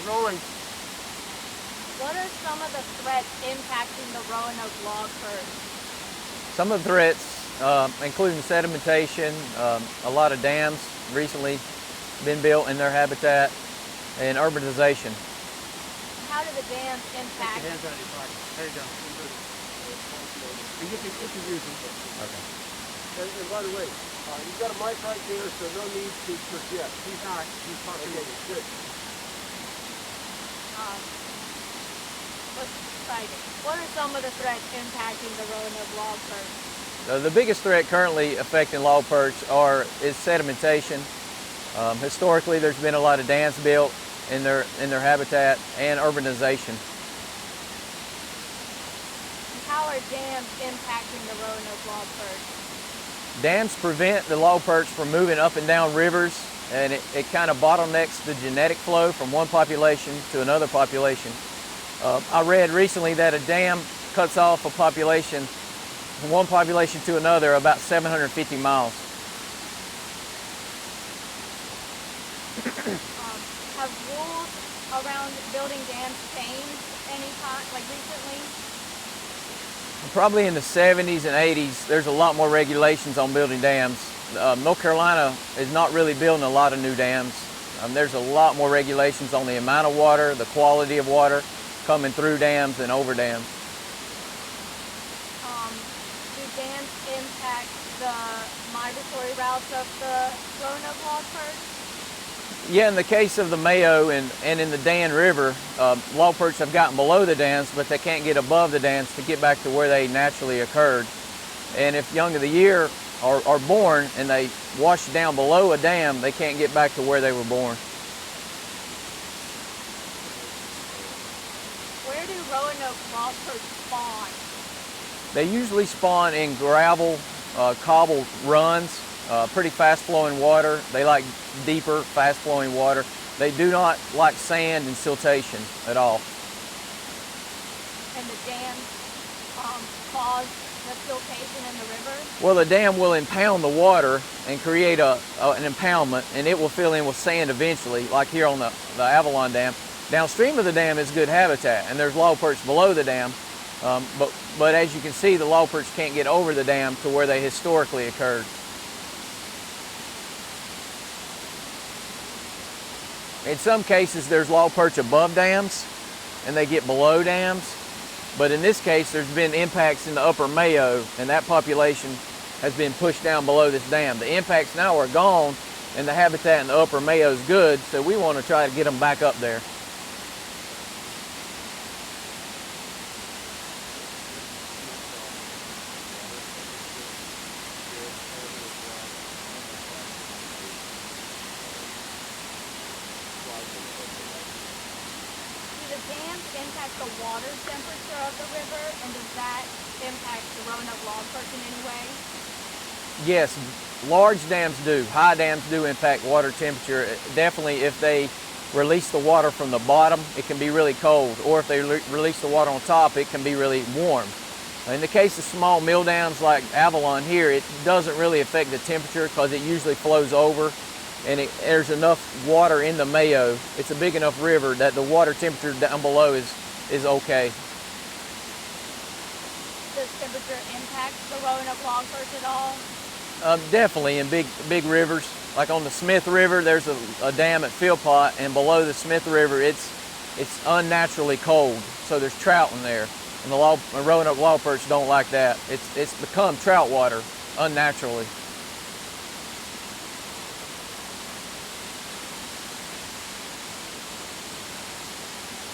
rolling. What are some of the threats impacting the Roanoke log herd? Some of the threats, including sedimentation, a lot of dams recently been built in their habitat, and urbanization. How do the dams impact? Put your hands out of your pocket. There you go. And you can use them. Okay. And by the way, you've got a mic right there, so no need to project. He's not. He's talking. Okay, good. What's exciting? What are some of the threats impacting the Roanoke log herd? The biggest threat currently affecting log perch is sedimentation. Historically, there's been a lot of dams built in their habitat, and urbanization. How are dams impacting the Roanoke log herd? Dams prevent the log perch from moving up and down rivers, and it kind of bottlenecks the genetic flow from one population to another population. I read recently that a dam cuts off a population from one population to another about 750 miles. Have rules around building dams changed any time, like recently? Probably in the 70s and 80s, there's a lot more regulations on building dams. North Carolina is not really building a lot of new dams. There's a lot more regulations on the amount of water, the quality of water coming through dams and over dams. Do dams impact the migratory routes of the Roanoke log herd? Yeah, in the case of the Mayo and in the Dan River, log perch have gotten below the dams, but they can't get above the dams to get back to where they naturally occurred. And if young of the year are born and they wash down below a dam, they can't get back to where they were born. Where do Roanoke log perch spawn? They usually spawn in gravel, cobble runs, pretty fast-flowing water. They like deeper, fast-flowing water. They do not like sand and siltation at all. And the dams cause the siltation in the river? Well, the dam will impound the water and create an impoundment, and it will fill in with sand eventually, like here on the Avalon Dam. Downstream of the dam is good habitat, and there's log perch below the dam, but as you can see, the log perch can't get over the dam to where they historically occurred. In some cases, there's log perch above dams, and they get below dams. But in this case, there's been impacts in the upper Mayo, and that population has been pushed down below this dam. The impacts now are gone, and the habitat in the upper Mayo is good, so we want to try to get them back up there. Impact the water temperature of the river, and does that impact the Roanoke log perch in any way? Yes, large dams do. High dams do impact water temperature. Definitely if they release the water from the bottom, it can be really cold, or if they release the water on top, it can be really warm. In the case of small mill dams like Avalon here, it doesn't really affect the temperature because it usually flows over, and there's enough water in the Mayo. It's a big enough river that the water temperature down below is okay. Does temperature impact the Roanoke log perch at all? Definitely in big rivers. Like on the Smith River, there's a dam at Philpott, and below the Smith River, it's unnaturally cold, so there's trout in there. And the Roanoke log perch don't like that. It's become trout water unnaturally.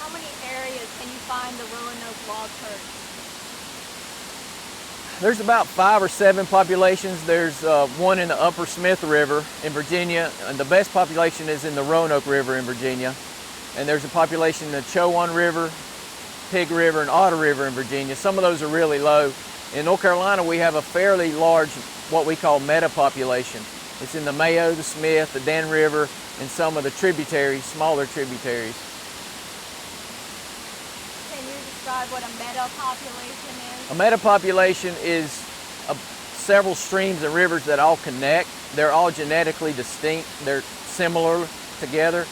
How many areas can you find the Roanoke log perch? There's about 5 or 7 populations. There's one in the upper Smith River in Virginia, and the best population is in the Roanoke River in Virginia. And there's a population in the Chowan River, Pig River, and Otter River in Virginia. Some of those are really low. In North Carolina, we have a fairly large, what we call meta population. It's in the Mayo, the Smith, the Dan River, and some of the tributaries, smaller tributaries. Can you describe what a meta population is? A meta population is several streams and rivers that all connect. They're all genetically distinct. They're similar together.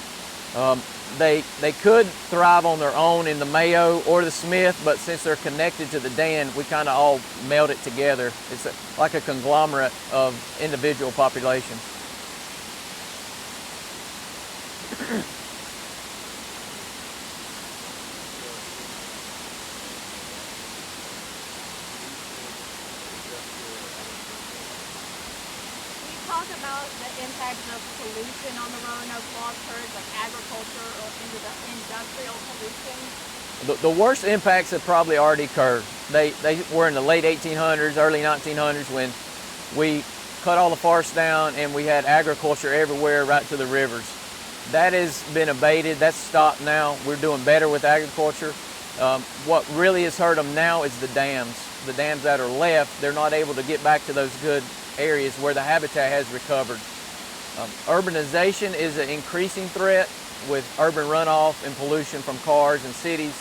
They could thrive on their own in the Mayo or the Smith, but since they're connected to the Dan, we kind of all meld it together. It's like a conglomerate of individual populations. Talk about the impacts of pollution on the Roanoke log perch, like agriculture or into the industrial pollution? The worst impacts have probably already occurred. They were in the late 1800s, early 1900s when we cut all the forests down and we had agriculture everywhere right to the rivers. That has been abated, that's stopped now. We're doing better with agriculture. What really has hurt them now is the dams. The dams that are left, they're not able to get back to those good areas where the habitat has recovered. Urbanization is an increasing threat with urban runoff and pollution from cars and cities.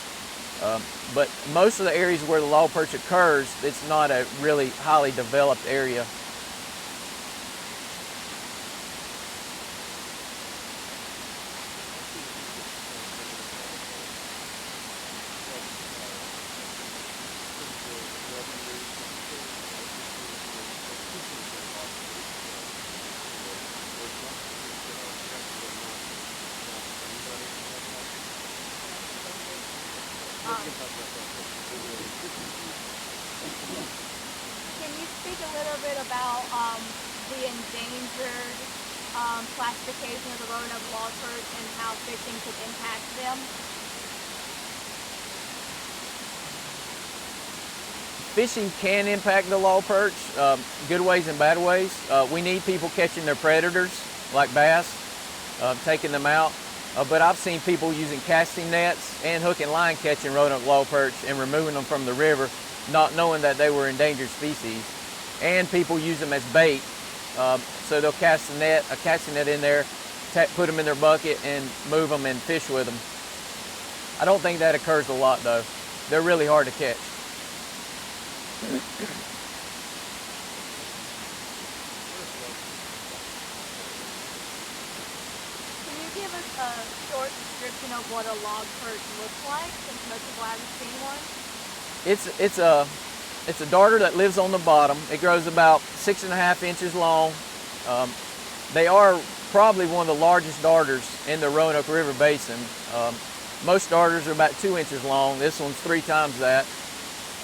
But most of the areas where the log perch occurs, it's not a really highly developed area. Can you speak a little bit about the endangered classification of the Roanoke log perch and how fishing could impact them? Fishing can impact the log perch, good ways and bad ways. We need people catching their predators, like bass, taking them out. But I've seen people using casting nets and hook and line catching Roanoke log perch and removing them from the river, not knowing that they were endangered species. And people use them as bait. So they'll cast a casting net in there, put them in their bucket and move them and fish with them. I don't think that occurs a lot though. They're really hard to catch. Give us a short description of what a log perch looks like, since most people haven't seen one. It's a darter that lives on the bottom. It grows about 6.5 inches long. They are probably one of the largest darters in the Roanoke River Basin. Most darters are about 2 inches long. This one's 3 times that.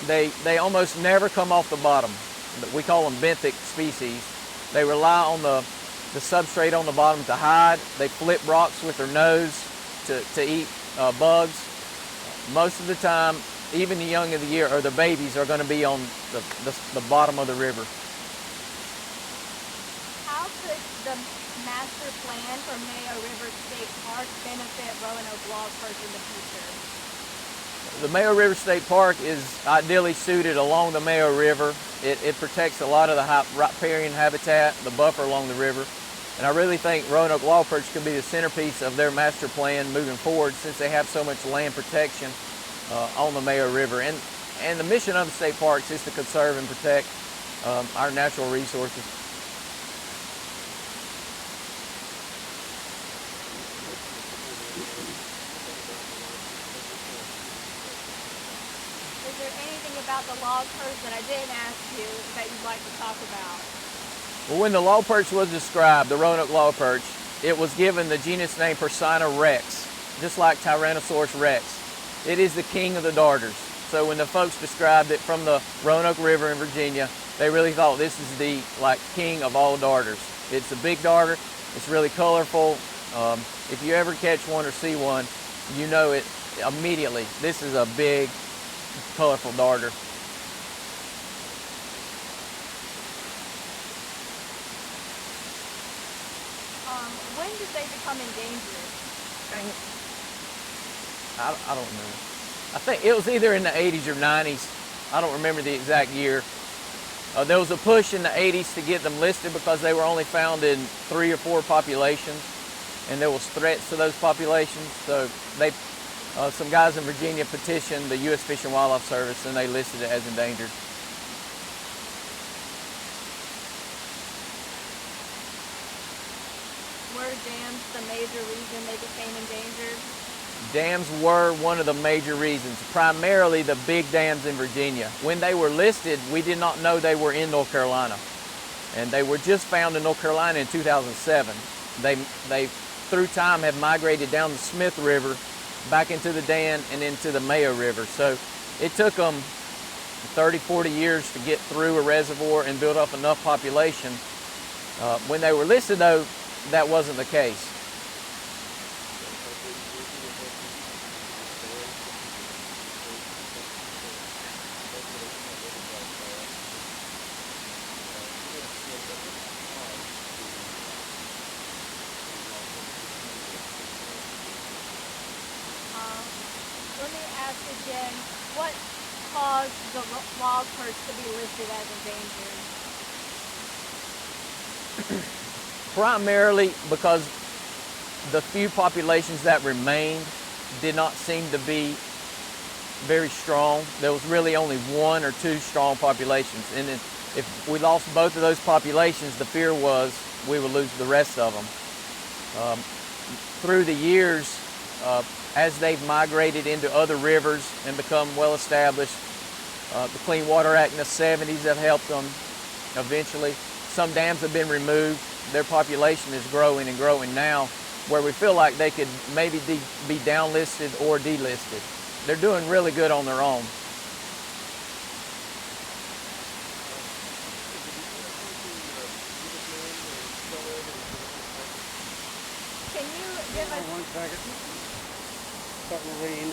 They almost never come off the bottom. We call them benthic species. They rely on the substrate on the bottom to hide. They flip rocks with their nose to eat bugs. Most of the time, even the young of the year or the babies are going to be on the bottom of the river. How could the master plan for Mayo River State Park benefit Roanoke log perch in the future? The Mayo River State Park is ideally suited along the Mayo River. It protects a lot of the riparian habitat, the buffer along the river. And I really think Roanoke log perch could be the centerpiece of their master plan moving forward, since they have so much land protection on the Mayo River. And the mission of the state parks is to conserve and protect our natural resources. Is there anything about the log perch that I didn't ask you that you'd like to talk about? Well, when the log perch was described, the Roanoke log perch, it was given the genus name Persina rex, just like Tyrannosaurus rex. It is the king of the darters. So when the folks described it from the Roanoke River in Virginia, they really thought this is the king of all darters. It's a big darter. It's really colorful. If you ever catch one or see one, you know it immediately. This is a big, colorful darter. When did they become endangered? I don't remember. I think it was either in the 80s or 90s. I don't remember the exact year. There was a push in the 80s to get them listed because they were only found in 3 or 4 populations, and there was threats to those populations. So some guys in Virginia petitioned the U.S. Fish and Wildlife Service, and they listed it as endangered. Where dams the major reason they became endangered? Dams were one of the major reasons, primarily the big dams in Virginia. When they were listed, we did not know they were in North Carolina. And they were just found in North Carolina in 2007. They through time, have migrated down the Smith River, back into the Dan and into the Mayo River. So it took them 30, 40 years to get through a reservoir and build up enough population. When they were listed, though, that wasn't the case. Let me ask again, what caused the log perch to be listed as endangered? Primarily because the few populations that remained did not seem to be very strong. There was really only one or two strong populations. And if we lost both of those populations, the fear was we would lose the rest of them. Through the years, as they've migrated into other rivers and become well established, the Clean Water Act in the 70s have helped them eventually. Some dams have been removed. Their population is growing and growing now, where we feel like they could maybe be downlisted or delisted. They're doing really good on their own. Can you give us... 1 second. Starting to rain.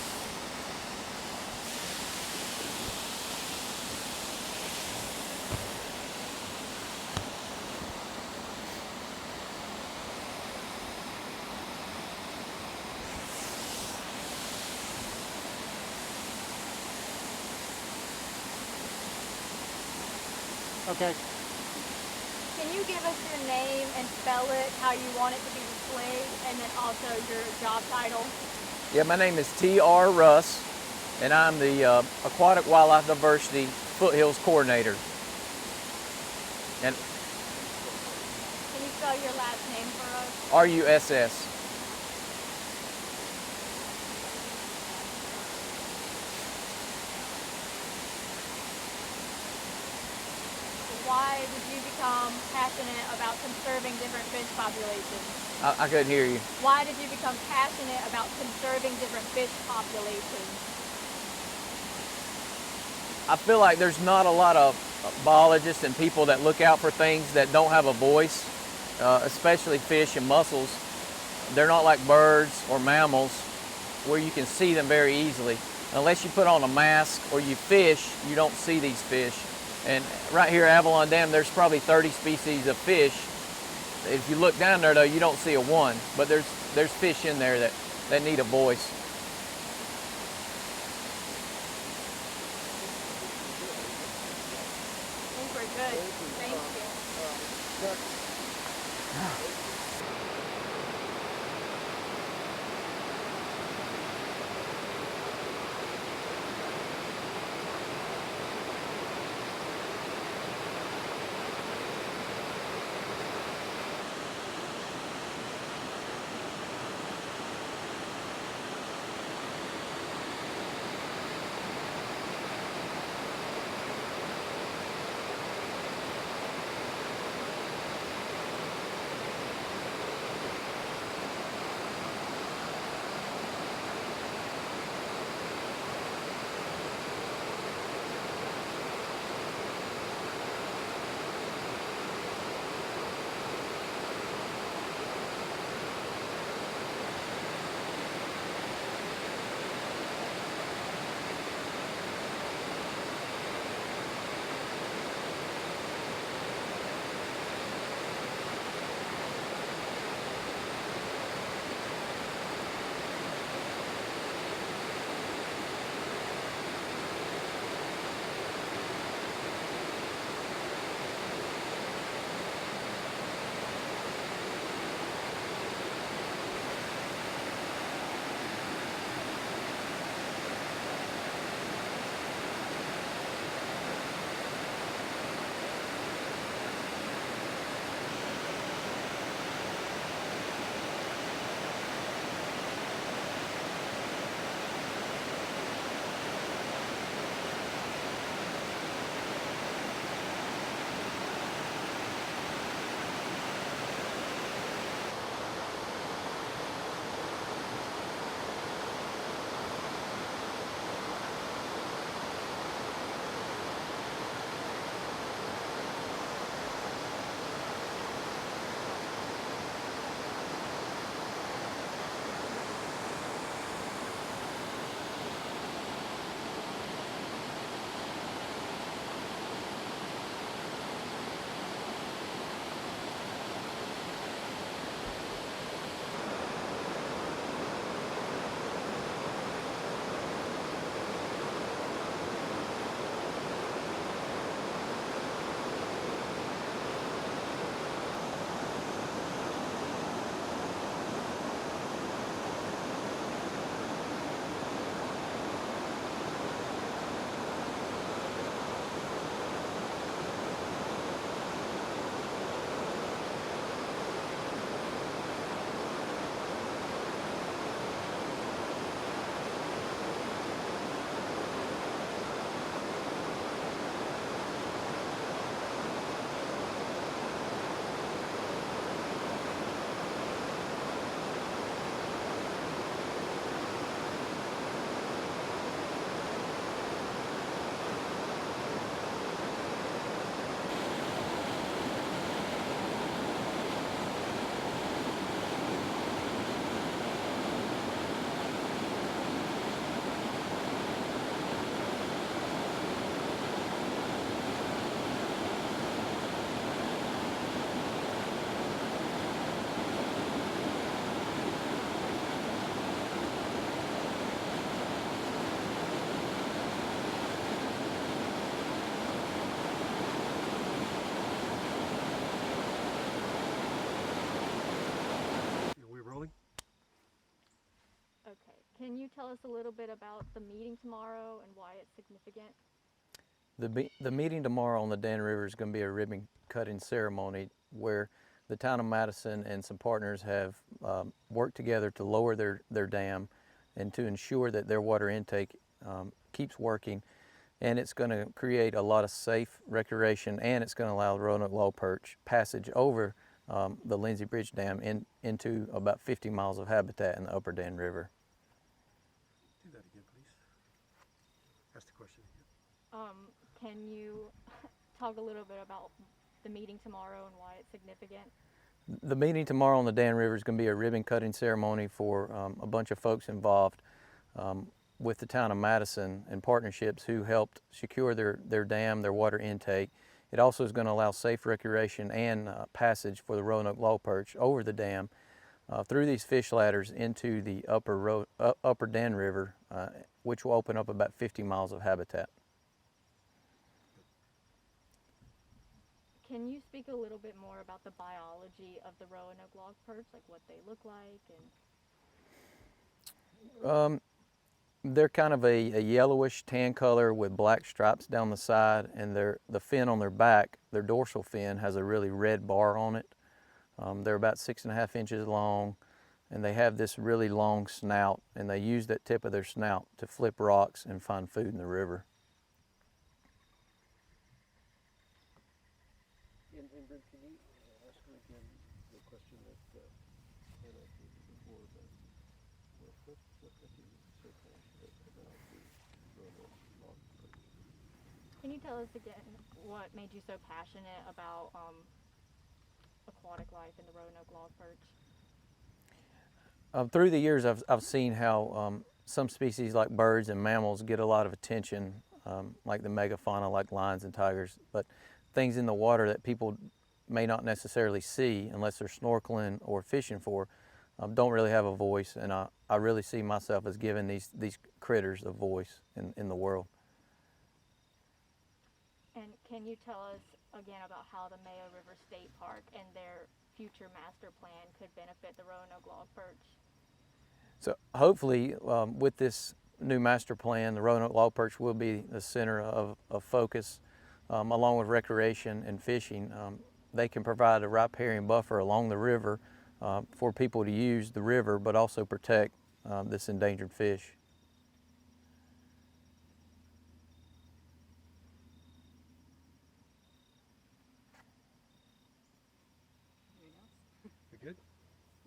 Okay. Can you give us your name and spell it how you want it to be displayed, and then also your job title? Yeah, my name is T.R. Russ, and I'm the Aquatic Wildlife Diversity Foothills Coordinator. And Can you spell your last name for us? R-U-S-S. Why did you become passionate about conserving different fish populations? I couldn't hear you. Why did you become passionate about conserving different fish populations? I feel like there's not a lot of biologists and people that look out for things that don't have a voice, especially fish and mussels. They're not like birds or mammals where you can see them very easily. Unless you put on a mask or you fish, you don't see these fish. And right here at Avalon Dam, there's probably 30 species of fish. If you look down there, though, you don't see a one, but there's fish in there that need a voice. I think we're good. Thank you. Can you tell us a little bit about the meeting tomorrow and why it's significant? The meeting tomorrow on the Dan River is going to be a ribbon cutting ceremony where the town of Madison and some partners have worked together to lower their dam and to ensure that their water intake keeps working. And it's going to create a lot of safe recreation, and it's going to allow the Roanoke Low Perch passage over the Lindsay Bridge Dam into about 50 miles of habitat in the upper Dan River. Do that again, please. Ask the question again. Can you talk a little bit about the meeting tomorrow and why it's significant? The meeting tomorrow on the Dan River is going to be a ribbon cutting ceremony for a bunch of folks involved with the town of Madison and partnerships who helped secure their dam, their water intake. It also is going to allow safe recreation and passage for the Roanoke Low Perch over the dam through these fish ladders into the upper Dan River, which will open up about 50 miles of habitat. Can you speak a little bit more about the biology of the Roanoke log perch, like what they look like? And They're kind of a yellowish tan color with black stripes down the side, and the fin on their back, their dorsal fin, has a really red bar on it. They're about 6.5 inches long, and they have this really long snout, and they use that tip of their snout to flip rocks and find food in the river. And Brent, can you ask her again the question that Hannah asked before about what got you so passionate about the Roanoke log perch? can you tell us again what made you so passionate about aquatic life in the Roanoke log perch? Through the years, I've seen how some species like birds and mammals get a lot of attention, like the megafauna, like lions and tigers, but things in the water that people may not necessarily see unless they're snorkeling or fishing for don't really have a voice, and I really see myself as giving these critters a voice in the world. And can you tell us again about how the Mayo River State Park and their future master plan could benefit the Roanoke log perch? So hopefully with this new master plan, the Roanoke log perch will be the center of focus along with recreation and fishing. They can provide a riparian buffer along the river for people to use the river, but also protect this endangered fish. Good.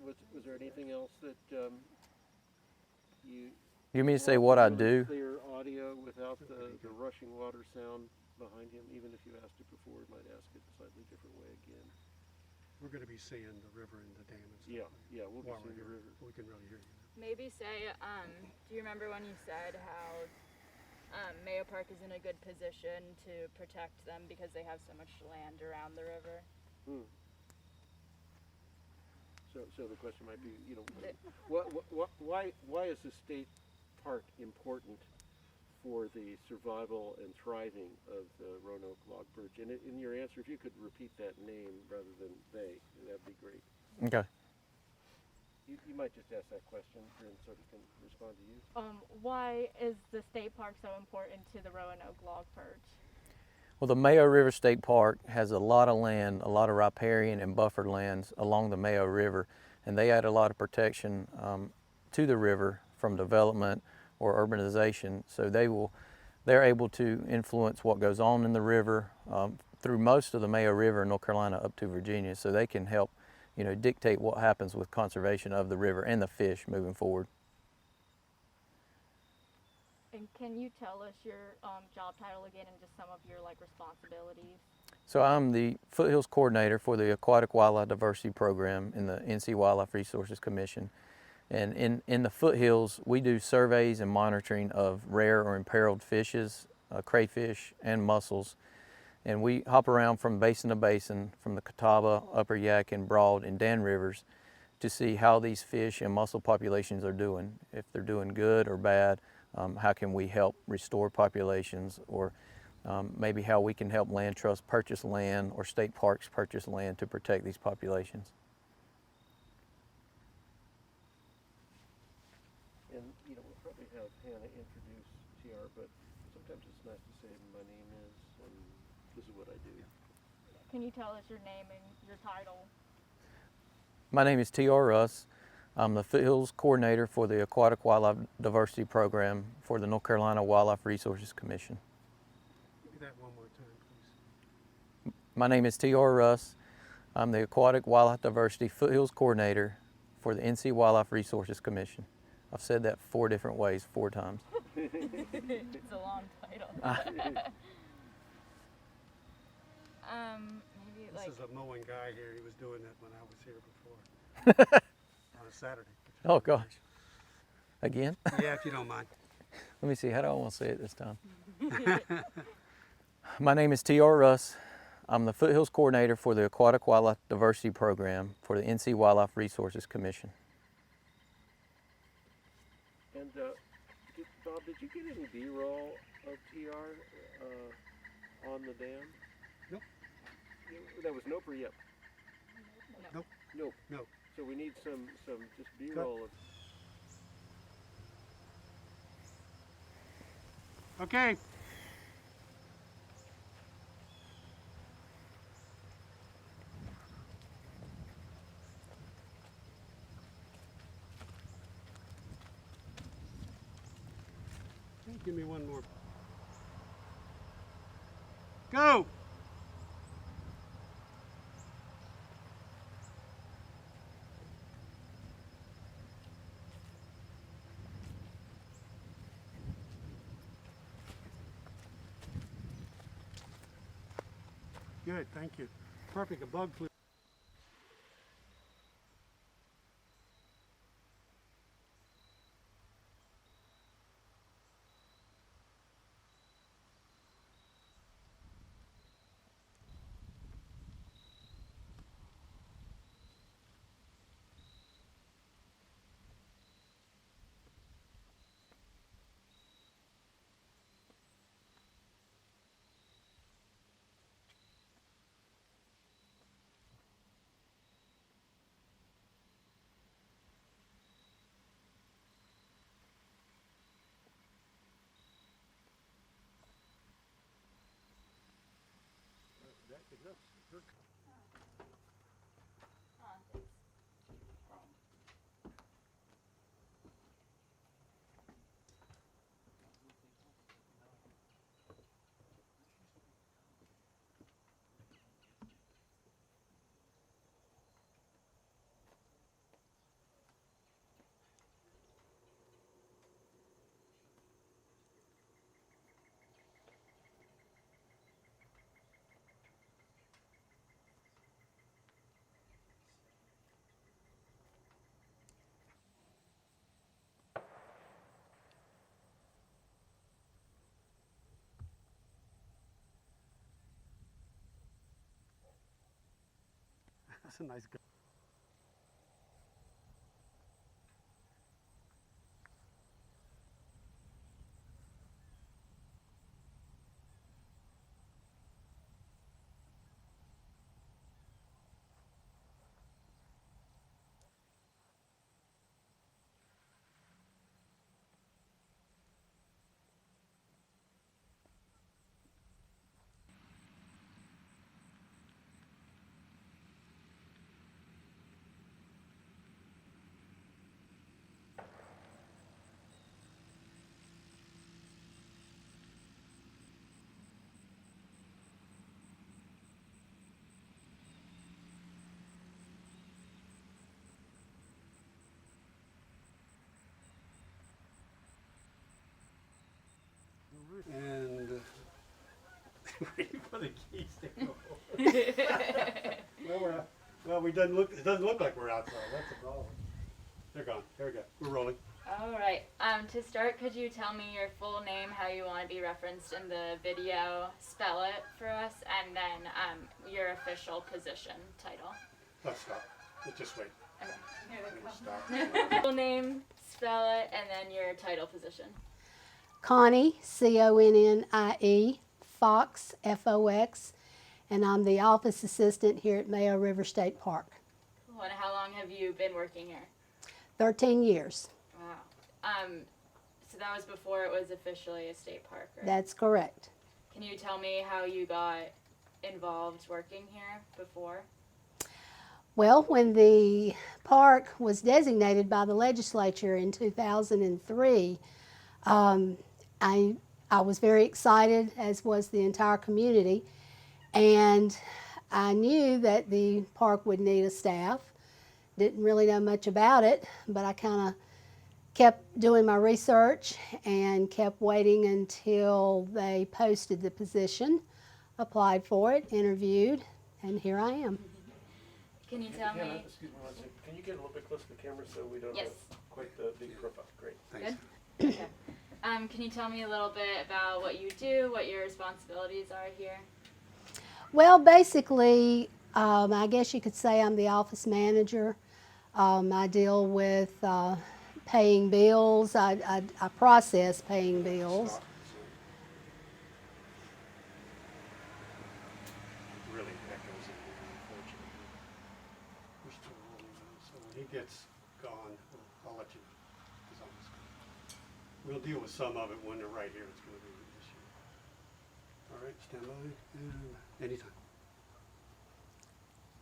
Was there anything else that you? You mean to say what I do? Clear audio without the rushing water sound behind him. Even if you asked it before, we might ask it a slightly different way again. We're going to be seeing the river and the dam and stuff. Yeah, we'll be while seeing we're the here. river. We can really hear you. Maybe say, do you remember when you said how Mayo Park is in a good position to protect them because they have so much land around the river? So the question might be, you know, why is the state park important for the survival and thriving of the Roanoke log perch? And in your answer, if you could repeat that name rather than they, that'd be great. Okay. You might just ask that question, and so he can respond to you. Why is the state park so important to the Roanoke log perch? Well, the Mayo River State Park has a lot of land, a lot of riparian and buffered lands along the Mayo River, and they add a lot of protection to the river from development or urbanization. So they're able to influence what goes on in the river through most of the Mayo River in North Carolina up to Virginia. So they can help, you know, dictate what happens with conservation of the river and the fish moving forward. And can you tell us your job title again and just some of your responsibilities? So I'm the Foothills Coordinator for the Aquatic Wildlife Diversity Program in the NC Wildlife Resources Commission. And in the foothills, we do surveys and monitoring of rare or imperiled fishes, crayfish, and mussels. And we hop around from basin to basin, from the Catawba, Upper Yak, and Broad and Dan rivers to see how these fish and mussel populations are doing. If they're doing good or bad, how can we help restore populations, or maybe how we can help land trusts purchase land or state parks purchase land to protect these populations. And you know, do. Can you tell us your name and your title? My name is T.R. Russ. I'm the Foothills Coordinator for the Aquatic Wildlife Diversity Program for the North Carolina Wildlife Resources Commission. Do that one more time, please. My name is T.R. Russ. I'm the Aquatic Wildlife Diversity Foothills Coordinator for the NC Wildlife Resources Commission. I've said that 4 different ways, 4 times. It's a long title. Maybe This like is a mowing guy here. He was doing that when I was here before. On a Saturday. which is Oh, really gosh. Again? nice. Yeah, if you don't mind. Let me see, how do I want to say it this time? My name is T.R. Russ. I'm the Foothills Coordinator for the Aquatic Wildlife Diversity Program for the NC Wildlife Resources Commission. And Bob, did you get any B-roll of TR on the dam? Nope. That was nope or yep? Nope. Nope. No. So we need some just B-roll of. Okay. Give me one more. Go! Good, thank you. Perfect, a bug flew. That's a nice guy. And where you put the keys to go? Well, we doesn't look. It doesn't look like we're outside. That's the problem. They're gone. There we go. We're rolling. All right. To start, could you tell me your full name, how you want to be referenced in the video, spell it for us, and then your official position title? Let's stop. Let's just wait. Okay. Stop. Full name, spell it, and then your title position. Connie, C-O-N-N-I-E, Fox, F-O-X, and I'm the office assistant here at Mayo River State Park. Cool. And how long have you been working here? 13 years. Wow. So that was before it was officially a state park, right? That's correct. Can you tell me how you got involved working here before? Well, when the park was designated by the legislature in 2003, um, I was very excited, as was the entire community, and I knew that the park would need a staff. Didn't really know much about it, but I kind of kept doing my research and kept waiting until they posted the position, applied for it, interviewed, and here I am. Can you tell Hannah, me? excuse me one second. Can you get a little bit closer to the camera so we don't Yes. have quite the big profile? Great. Thanks. Good. Okay. Can you tell me a little bit about what you do, what your responsibilities are here? Well, basically, I guess you could say I'm the office manager. I deal with paying bills. I process paying bills. Really echoes in here, unfortunately. We're still rolling now, so when he gets gone, I'll let you know. 'Cause I'm just we'll deal with some of it when they're right here. It's going to be an issue. All right, stand by. And anytime.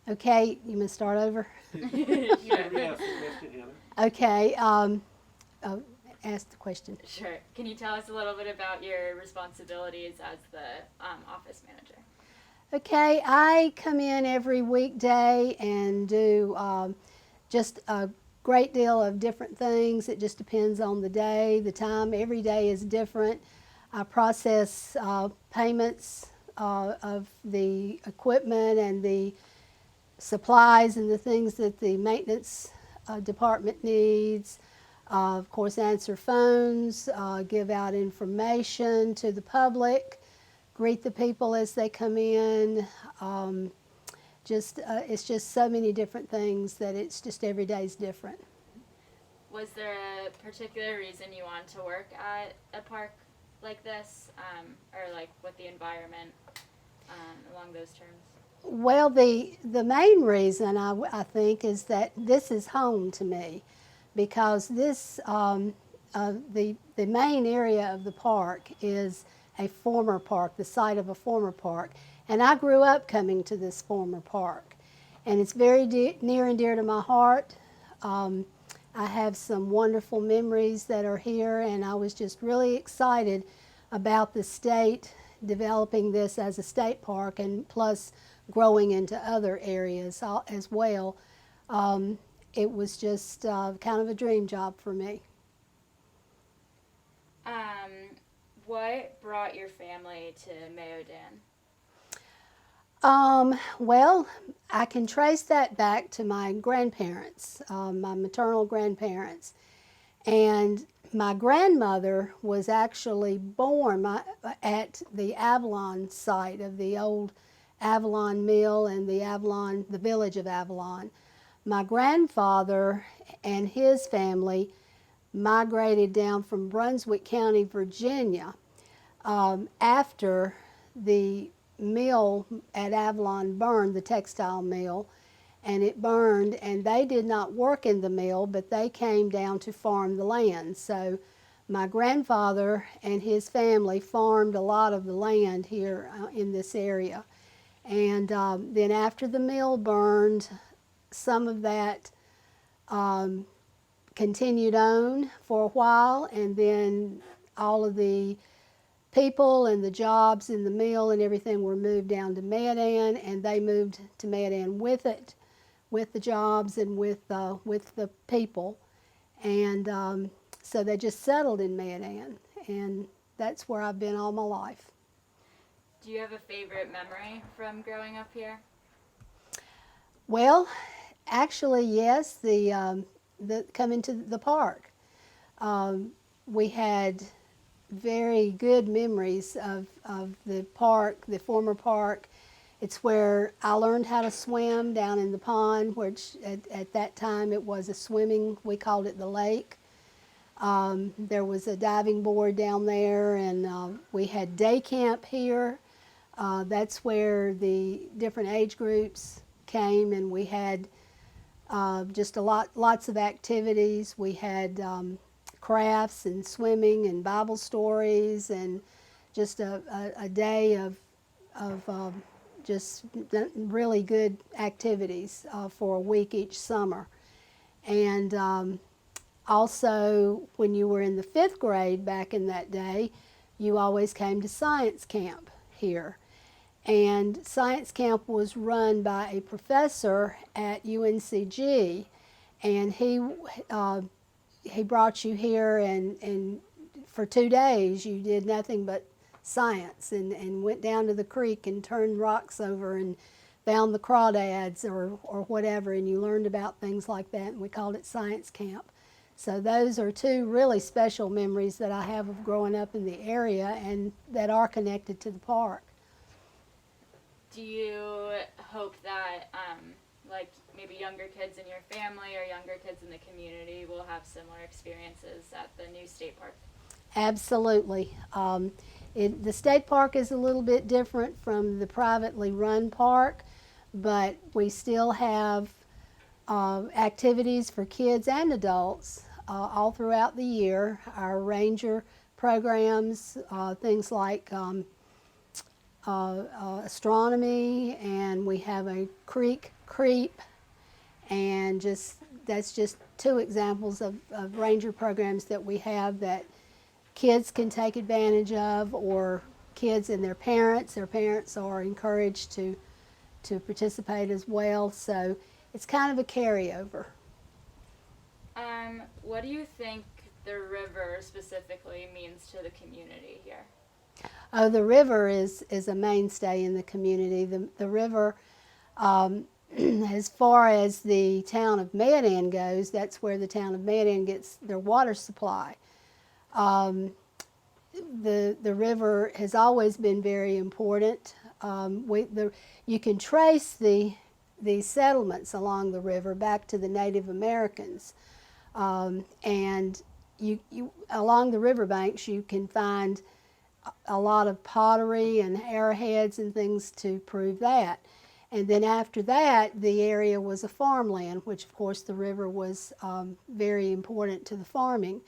Okay, you must start over. You can re-ask the question, Hannah. Okay, ask the question. Sure. Can you tell us a little bit about your responsibilities as the office manager? Okay, I come in every weekday and do just a great deal of different things. It just depends on the day, the time. Every day is different. I process payments of the equipment and the supplies and the things that the maintenance department needs. Of course, answer phones, give out information to the public, greet the people as they come in. It's just so many different things that it's just every day's different. Was there a particular reason you wanted to work at a park like this, or like with the environment along those terms? Well, the main reason I think is that this is home to me, because this the main area of the park is a former park, the site of a former park, and I grew up coming to this former park, and it's very near and dear to my heart. I have some wonderful memories that are here, and I was just really excited about the state developing this as a state park, and plus growing into other areas as well. It was just kind of a dream job for me. What brought your family to Mayo Dan? Well, I can trace that back to my grandparents, my maternal grandparents. And my grandmother was actually born at the Avalon site of the old Avalon Mill and the village of Avalon. My grandfather and his family migrated down from Brunswick County, Virginia, after the mill at Avalon burned, the textile mill, and it burned, and they did not work in the mill, but they came down to farm the land. So my grandfather and his family farmed a lot of the land here in this area. And then after the mill burned, some of that continued on for a while, and then all of the people and the jobs in the mill and everything were moved down to Mayodan, and they moved to Mayodan with it, with the jobs and with the people. And so they just settled in Mayodan, and that's where I've been all my life. Do you have a favorite memory from growing up here? Well, actually, yes, the coming to the park. We had very good memories of the park, the former park. It's where I learned how to swim down in the pond, which at that time it was a swimming, we called it the lake. There was a diving board down there, and we had day camp here. That's where the different age groups came, and we had just lots of activities. We had crafts and swimming and Bible stories, and just a day of just really good activities for a week each summer. And also, when you were in the 5th grade back in that day, you always came to science camp here. And science camp was run by a professor at UNCG, and he brought you here, and for 2 days you did nothing but science, and went down to the creek and turned rocks over and found the crawdads or whatever, and you learned about things like that, and we called it science camp. So those are 2 really special memories that I have of growing up in the area and that are connected to the park. Do you hope that, like, maybe younger kids in your family or younger kids in the community will have similar experiences at the new state park? Absolutely. The state park is a little bit different from the privately run park, but we still have activities for kids and adults all throughout the year. Our ranger programs, things like astronomy, and we have a creek creep, and that's just 2 examples of ranger programs that we have that kids can take advantage of, or kids and their parents. Their parents are encouraged to participate as well, so it's kind of a carryover. What do you think the river specifically means to the community here? Oh, the river is a mainstay in the community. The river, as far as the town of Mayo goes, that's where the town of Mayo gets their water supply. The river has always been very important. You can trace the settlements along the river back to the Native Americans, and you along the riverbanks you can find a lot of pottery and arrowheads and things to prove that. And then after that, the area was a farmland, which of course the river was very important to the farming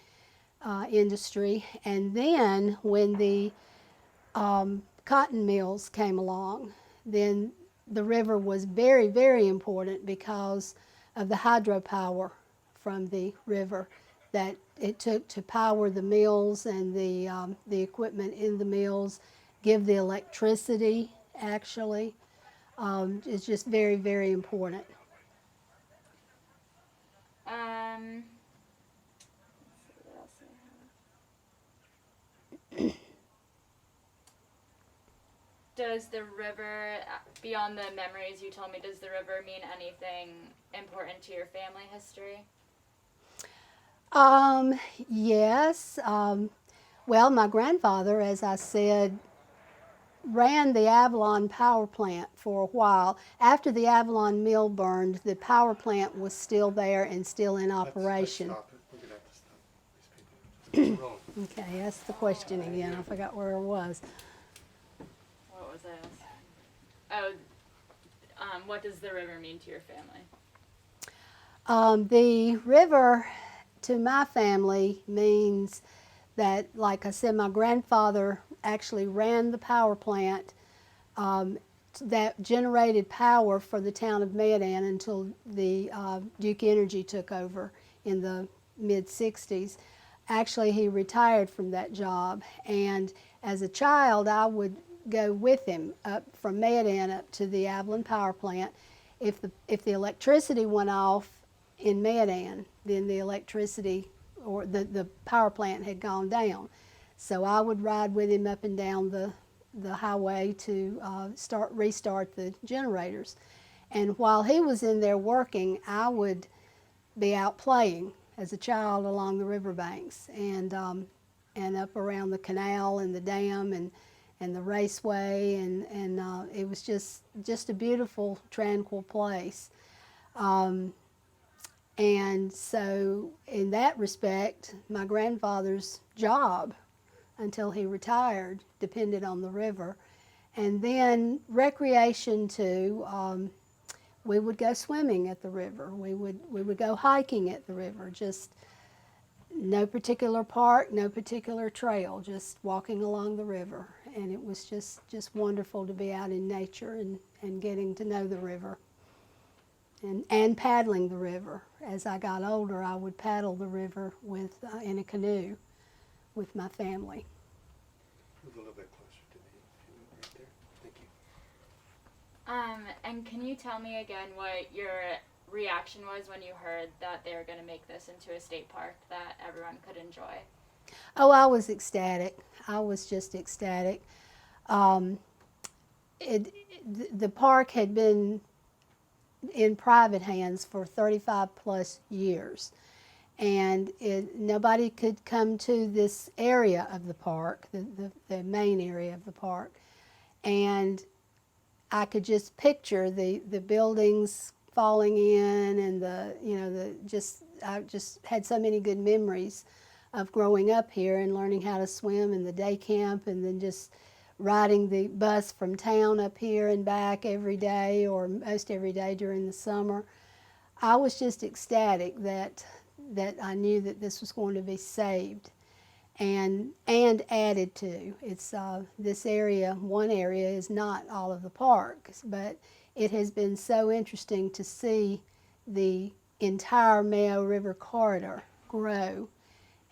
industry. And then when the cotton mills came along, then the river was very, very important because of the hydropower from the river that it took to power the mills and the equipment in the mills, give the electricity actually. It's just very, very important. Let's see, what else do I have? Does the river, beyond the memories you told me, does the river mean anything important to your family history? Yes. Well, my grandfather, as I said, ran the Avalon power plant for a while. After the Avalon mill burned, the power plant was still there and still in operation. Let's stop it. We're going to have to stop these people. Just Okay, that's the question again. I forgot where it was. What was I asking? Oh, what does the river mean to your family? The river to my family means that, like I said, my grandfather actually ran the power plant that generated power for the town of Mayodan until the Duke Energy took over in the mid-60s. Actually, he retired from that job, and as a child I would go with him up from Mayodan up to the Avalon power plant. If the electricity went off in Mayodan, then the electricity or the power plant had gone down. So I would ride with him up and down the highway to restart the generators. And while he was in there working, I would be out playing as a child along the riverbanks and up around the canal and the dam and the raceway, and it was just a beautiful, tranquil place. And so in that respect, my grandfather's job until he retired depended on the river. And then recreation too, we would go swimming at the river. We would go hiking at the river, just no particular park, no particular trail, just walking along the river. and it was just wonderful to be out in nature and getting to know the river and paddling the river. As I got older, I would paddle the river with in a canoe with my family. Move a little bit closer to me, if you would, right there. Thank you. And can you tell me again what your reaction was when you heard that they were going to make this into a state park that everyone could enjoy? Oh, I was ecstatic. I was just ecstatic. The park had been in private hands for 35 plus years, and nobody could come to this area of the park, the main area of the park, and I could just picture the buildings falling in, and I just had so many good memories of growing up here and learning how to swim in the day camp, and then just riding the bus from town up here and back every day, or most every day during the summer. I was just ecstatic that I knew that this was going to be saved and added to. It's this area, one area is not all of the park, but it has been so interesting to see the entire Mayo River corridor grow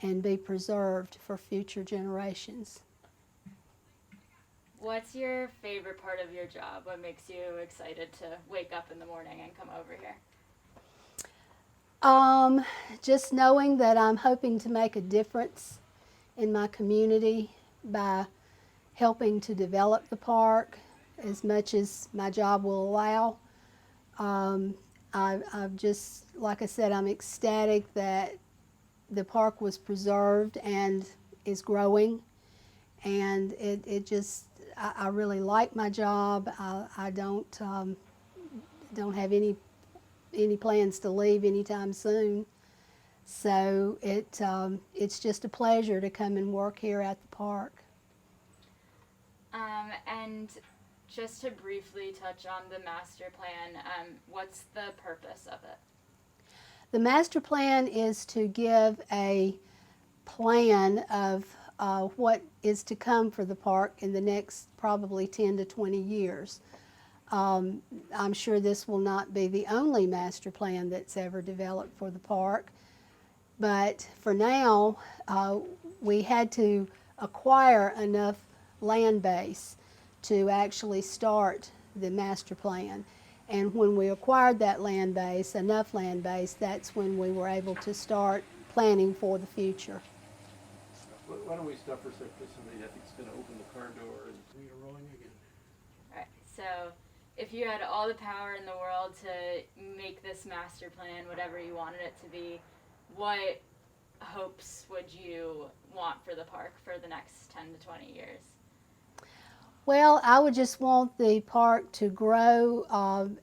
and be preserved for future generations. What's your favorite part of your job? What makes you excited to wake up in the morning and come over here? Just knowing that I'm hoping to make a difference in my community by helping to develop the park as much as my job will allow. I've just, like I said, I'm ecstatic that the park was preserved and is growing, and I really like my job. I don't have any plans to leave anytime soon. So it's just a pleasure to come and work here at the park. And just to briefly touch on the master plan, what's the purpose of it? The master plan is to give a plan of what is to come for the park in the next probably 10 to 20 years. I'm sure this will not be the only master plan that's ever developed for the park, but for now we had to acquire enough land base to actually start the master plan. And when we acquired that land base, enough land base, that's when we were able to start planning for the future. Why don't we stop for a second, because somebody I think is going to open the car door. And We are rolling again. Alright, so if you had all the power in the world to make this master plan whatever you wanted it to be, what hopes would you want for the park for the next 10 to 20 years? Well, I would just want the park to grow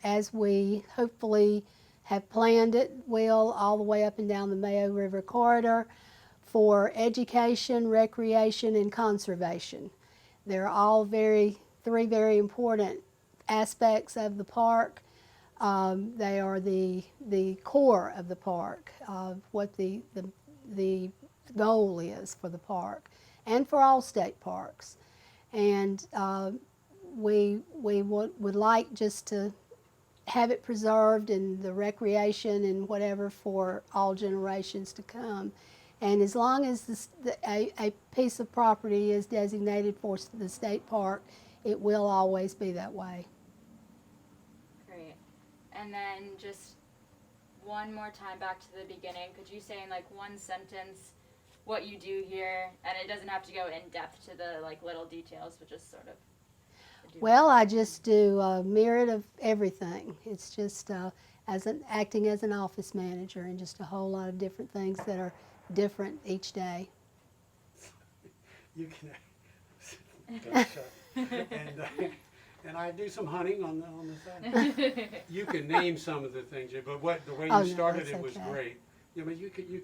as we hopefully have planned it will, all the way up and down the Mayo River corridor, for education, recreation, and conservation. They're all three very important aspects of the park. They are the core of the park, of what the goal is for the park and for all state parks. And we would like just to have it preserved, and the recreation and whatever for all generations to come. And as long as a piece of property is designated for the state park, it will always be that way. Great. And then just one more time back to the beginning, could you say in like one sentence what you do here? And it doesn't have to go in depth to the like little details, but just sort of. Well, I just do a myriad of everything. It's just acting as an office manager, and just a whole lot of different things that are different each day. You can, and I do some hunting on the side. You can name some of the things, but the way you started it was okay. great. Yeah, but you could name a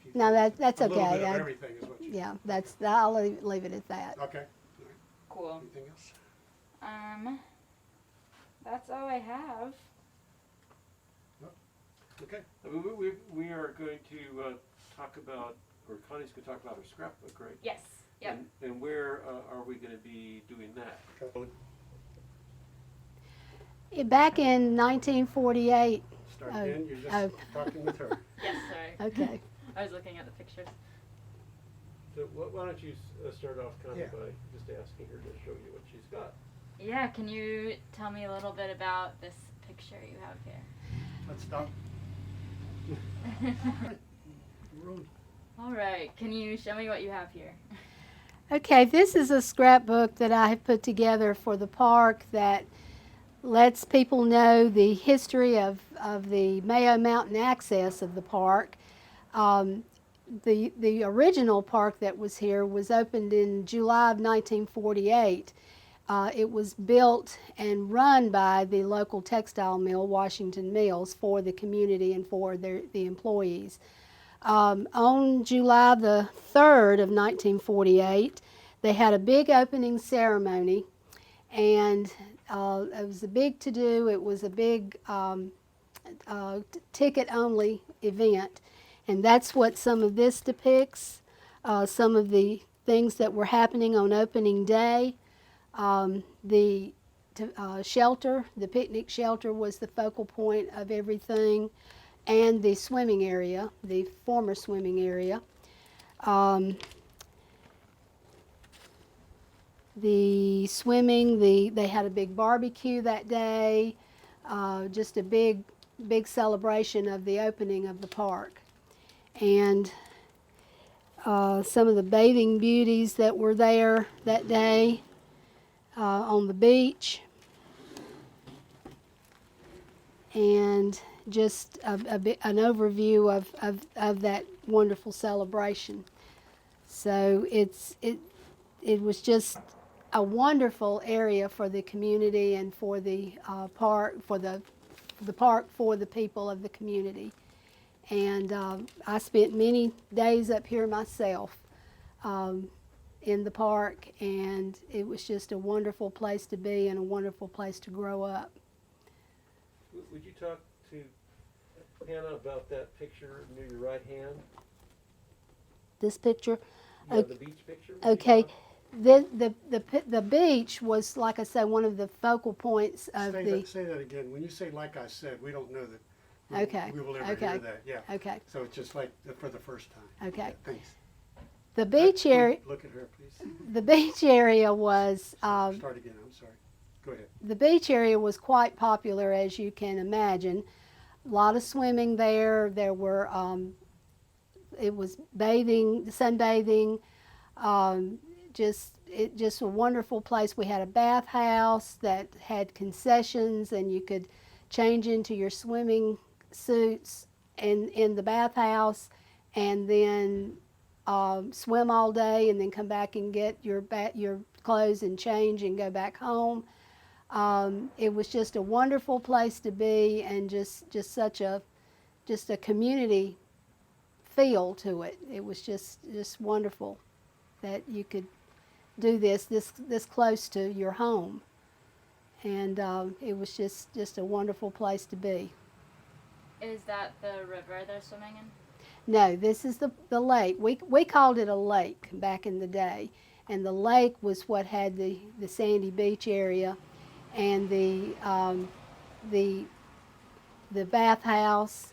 few. No, things. that's a okay. little bit of everything is what you. Yeah, I'll leave it at that. Okay. All right. Cool. Anything else? That's all I have. Okay. we are going to talk about, or Connie's going to talk about her scrapbook, right? Yes. Yep. And where are we going to be doing that? Back in 1948. Start Oh, again, you're just oh. talking with her. Yes, sorry. Okay. I was looking at the pictures. So why don't you start off kind Yeah. of by just asking her to show you what she's got? Yeah, can you tell me a little bit about this picture you have here? Let's stop. Road. All right, can you show me what you have here? Okay, this is a scrapbook that I have put together for the park that lets people know the history of the Mayo Mountain access of the park. The original park that was here was opened in July of 1948. It was built and run by the local textile mill, Washington Mills, for the community and for the employees. On July the 3rd of 1948, they had a big opening ceremony, and it was a big to-do. It was a big ticket-only event, and that's what some of this depicts, some of the things that were happening on opening day. The shelter, the picnic shelter, was the focal point of everything, and the swimming area, the former swimming area. The swimming, they had a big barbecue that day, just a big celebration of the opening of the park. And some of the bathing beauties that were there that day on the beach. And just an overview of that wonderful celebration. So it was just a wonderful area for the community and for the park, for the park for the people of the community. And I spent many days up here myself in the park, and it was just a wonderful place to be and a wonderful place to grow up. Would you talk to Hannah about that picture near your right hand? This picture? Yeah, the beach picture? Would you Okay. talk? The beach was, like I said, one of the focal points of Say that again. When you say "like I said," we don't know that. Okay. We will ever Okay. hear that. Yeah. Okay. So it's just like for the first time. Okay. Yeah, thanks. The beach area. Look at her, please. The beach area was. Start again. I'm sorry. Go ahead. The beach area was quite popular, as you can imagine. A lot of swimming there. There were. It was bathing, sunbathing. Just a wonderful place. We had a bathhouse that had concessions, and you could change into your swimming suits in the bathhouse, and then swim all day, and then come back and get your clothes and change and go back home. It was just a wonderful place to be, and just such a community feel to it. It was just wonderful that you could do this close to your home, and it was just a wonderful place to be. Is that the river they're swimming in? No, this is the lake. We called it a lake back in the day, and the lake was what had the sandy beach area, and the bathhouse.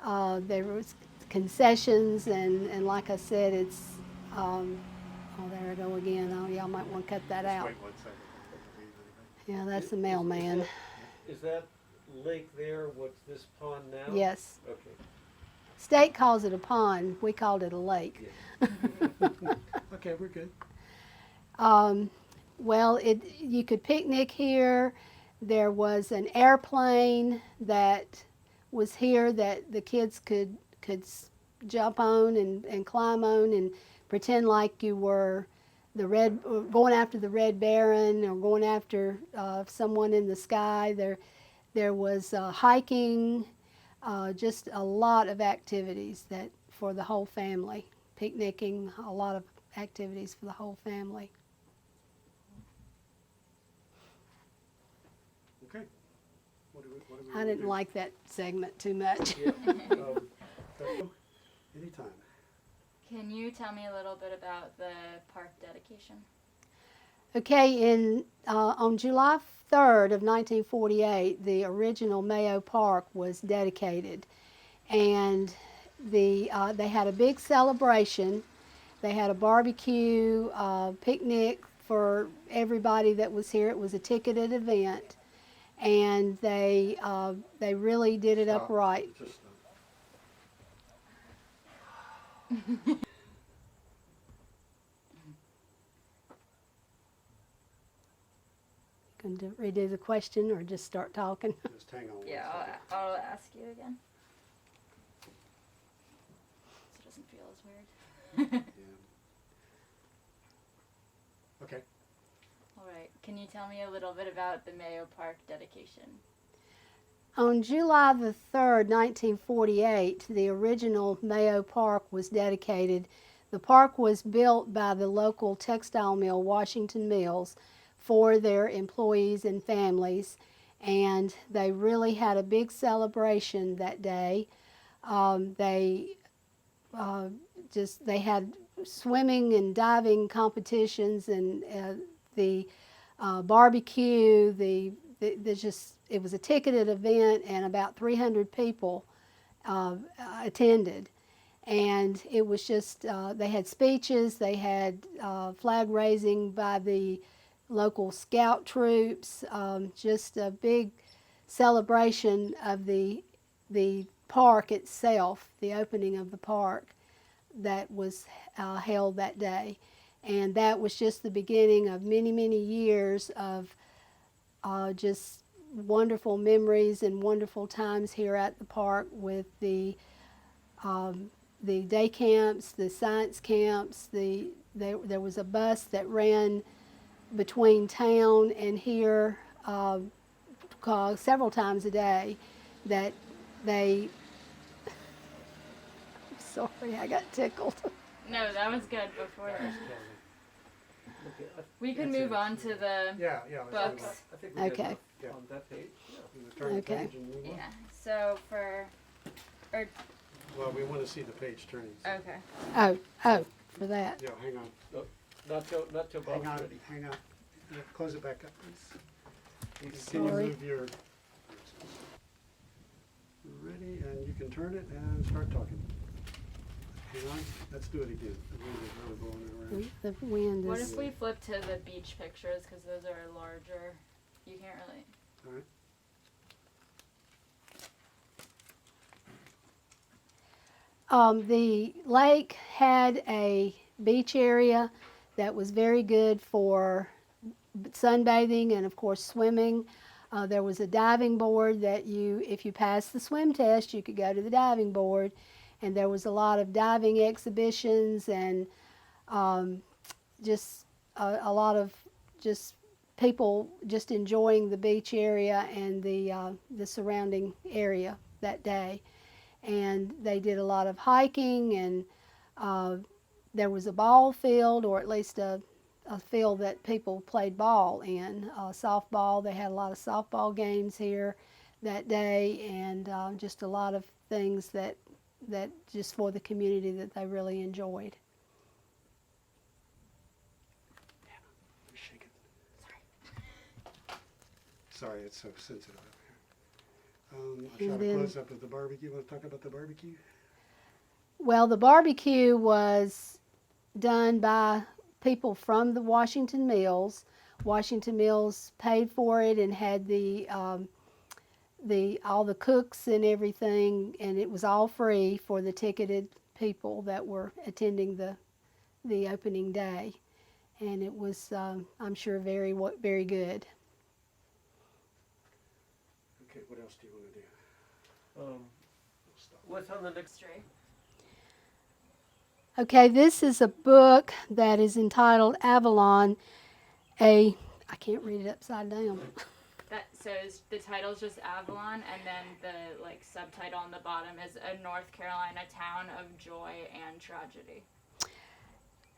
There was concessions, and like I said, it's. Oh, there I go again. Oh, y'all might want to cut that out. Wait 1 second. Yeah, that's the mailman. Is that lake there? What's this pond now? Yes. Okay. State calls it a pond. We called it a lake. Yeah. Okay, we're good. Well, you could picnic here. There was an airplane that was here that the kids could jump on and climb on and pretend like you were going after the Red Baron or going after someone in the sky. There was hiking, just a lot of activities that for the whole family. Picnicking, a lot of activities for the whole family. Okay. What do we I wanna didn't do? like that segment too much. Yeah. Anytime. Can you tell me a little bit about the park dedication? Okay, on July 3rd of 1948, the original Mayo Park was dedicated, and they had a big celebration. They had a barbecue, picnic for everybody that was here. It was a ticketed event, and they really did it up Stop. right. Just stop. Going to redo the question or just start talking? Just hang on one Yeah, second. I'll ask you again. So it doesn't feel as weird. Yeah. Okay. All right. Can you tell me a little bit about the Mayo Park dedication? On July the 3rd, 1948, the original Mayo Park was dedicated. The park was built by the local textile mill, Washington Mills, for their employees and families, and they really had a big celebration that day. They had swimming and diving competitions, and the barbecue. It was a ticketed event, and about 300 people attended. And it was just, they had speeches, they had flag raising by the local scout troops, just a big celebration of the park itself, the opening of the park that was held that day. And that was just the beginning of many, many years of just wonderful memories and wonderful times here at the park with the day camps, the science camps. There was a bus that ran between town and here several times a day that they sorry, I got tickled. No, that was good before That was that. Kelly. Okay, We can That's move it. on to the Yeah, let's do books. I think we did Okay. enough Yeah. on that page. Yeah. that. You wanna turn the Okay. page and move on? Yeah. So for Well, we want to see the page turning. so- okay. Oh, for that. Yeah, hang on. Not till Bob's Hang on, ready. hang on. Yeah, close it back up, please. He's- Can you Sorry. move your... Ready, and you can turn it and start talking. Hang on, let's do it again. The wind is really blowing it around. The wind What is. if we flip to the beach pictures because those are larger? You can't really. All right. The lake had a beach area that was very good for sunbathing and, of course, swimming. There was a diving board that if you passed the swim test, you could go to the diving board. And there was a lot of diving exhibitions and just a lot of just people just enjoying the beach area and the surrounding area that day. And they did a lot of hiking, and there was a ball field, or at least a field that people played ball in, softball. They had a lot of softball games here that day, and just a lot of things that just for the community that they really enjoyed. You're shaking. Sorry, it's so sensitive up here. I'll try And to then- close up with the barbecue. Want to talk about the barbecue? Well, the barbecue was done by people from the Washington Mills. Washington Mills paid for it and had all the cooks and everything, and it was all free for the ticketed people that were attending the opening day, and it was I'm sure very good. Okay, what else do you want to do? Um, We'll stop. what's on the next? Straight. Okay, this is a book that is entitled Avalon. I can't read it upside down. The title's just Avalon, and then the subtitle on the bottom is A North Carolina Town of Joy and Tragedy.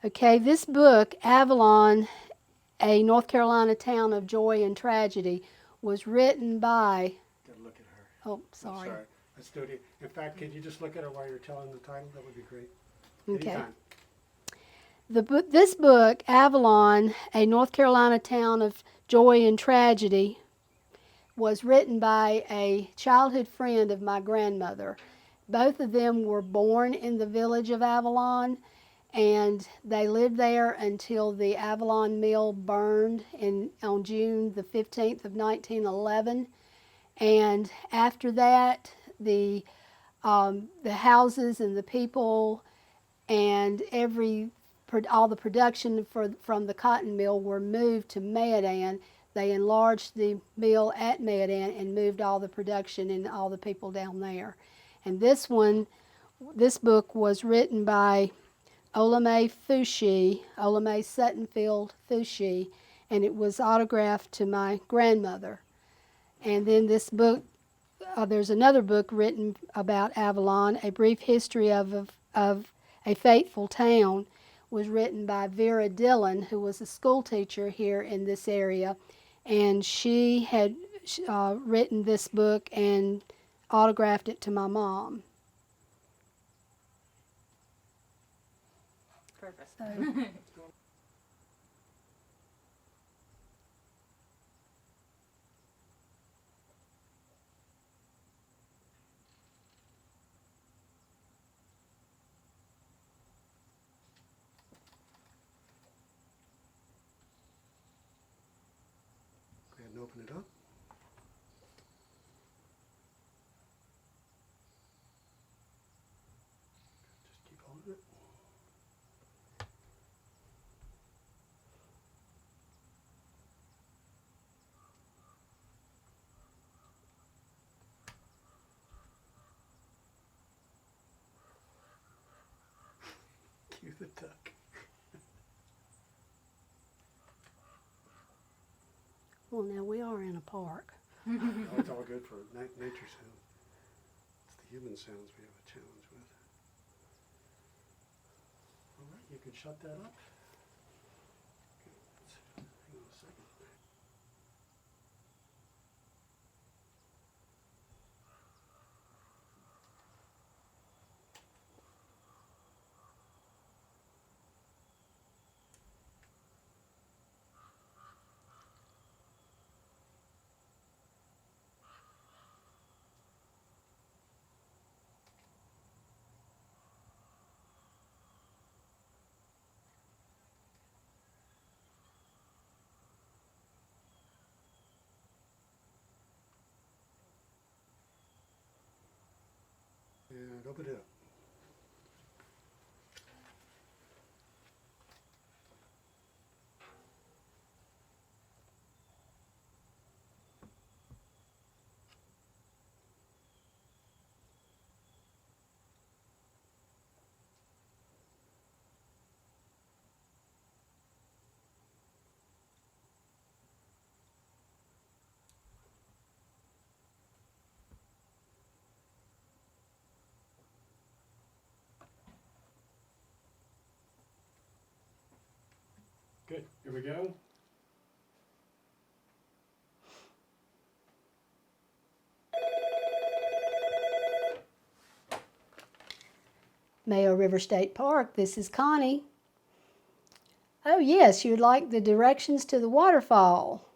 Okay, this book, Avalon, A North Carolina Town of Joy and Tragedy, was written by, Gotta look at her. oh, I'm sorry. sorry. Let's do it. In fact, could you just look at her while you're telling the title? That would be great. Okay. Anytime. This book, Avalon, a North Carolina town of joy and tragedy, was written by a childhood friend of my grandmother. Both of them were born in the village of Avalon, and they lived there until the Avalon mill burned on June the 15th of 1911. And after that, the houses and the people and all the production from the cotton mill were moved to Mayodan. They enlarged the mill at Mayodan and moved all the production and all the people down there. And this book was written by Olame Suttonfield Fushi, and it was autographed to my grandmother. And then this book, there's another book written about Avalon, A Brief History of a Fateful Town, was written by Vera Dillon, who was a school teacher here in this area. And she had written this book and autographed it to my mom. Perfect. So, Go ahead and open it up. Just keep holding it. Cue the duck. well, now we are in a park. Oh, it's all good for nature sound. It's the human sounds we have a challenge with. All right, you can shut that up. Okay, hang on a second. And open it up. Good, here we go. Mayo River State Park, this is Connie. Oh yes, you'd like the directions to the waterfall.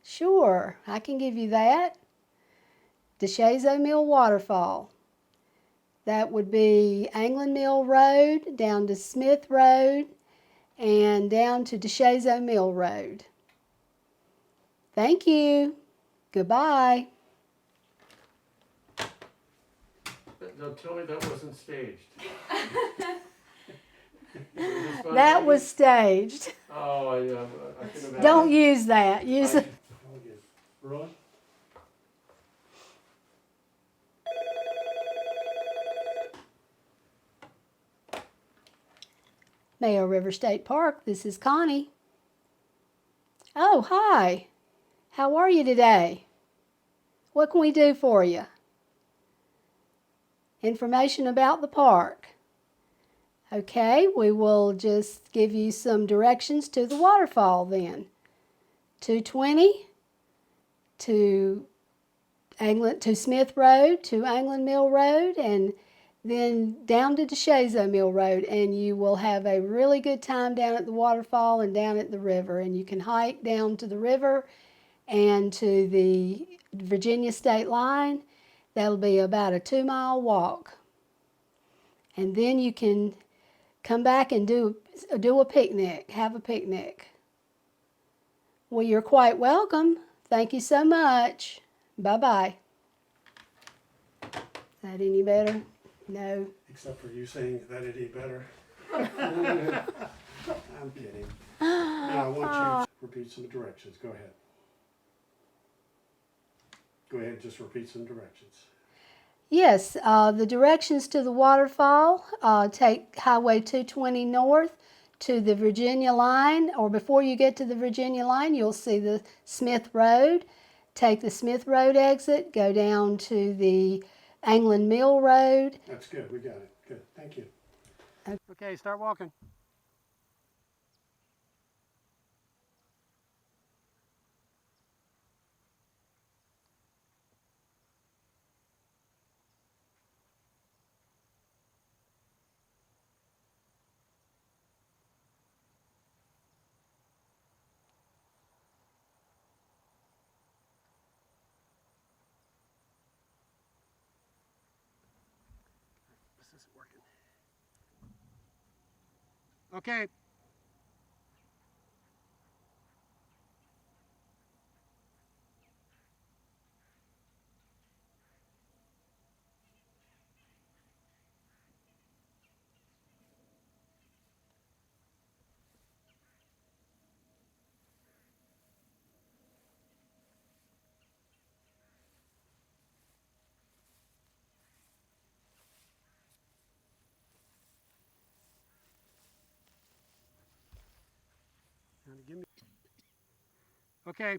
Sure, I can give you that. DeShazo Mill Waterfall. That would be Anglin Mill Road, down to Smith Road, and down to DeShazo Mill Road. Thank you. Goodbye. Now tell me that wasn't staged. That was staged. Oh, I can imagine. Don't use that. Use it. All good. Roy? Mayo River State Park, this is Connie. Oh, hi. How are you today? What can we do for you? Information about the park. Okay, we will just give you some directions to the waterfall then. 220 to Smith Road, to Anglin Mill Road, and then down to DeShazo Mill Road, and you will have a really good time down at the waterfall and down at the river. And you can hike down to the river and to the Virginia state line. That'll be about a 2-mile walk. And then you can come back and do a picnic, have a picnic. Well, you're quite welcome. Thank you so much. Bye-bye. Is that any better? No. Except for you saying that it ain't better. I'm kidding. Now I want you to repeat some directions. Go ahead. Go ahead and just repeat some directions. Yes, the directions to the waterfall, take Highway 220 north to the Virginia line, or before you get to the Virginia line, you'll see the Smith Road. Take the Smith Road exit, go down to the Anglin Mill Road. That's good. We got it. Good. Thank you. Okay, start walking. This isn't working. Okay. Now give me. Okay.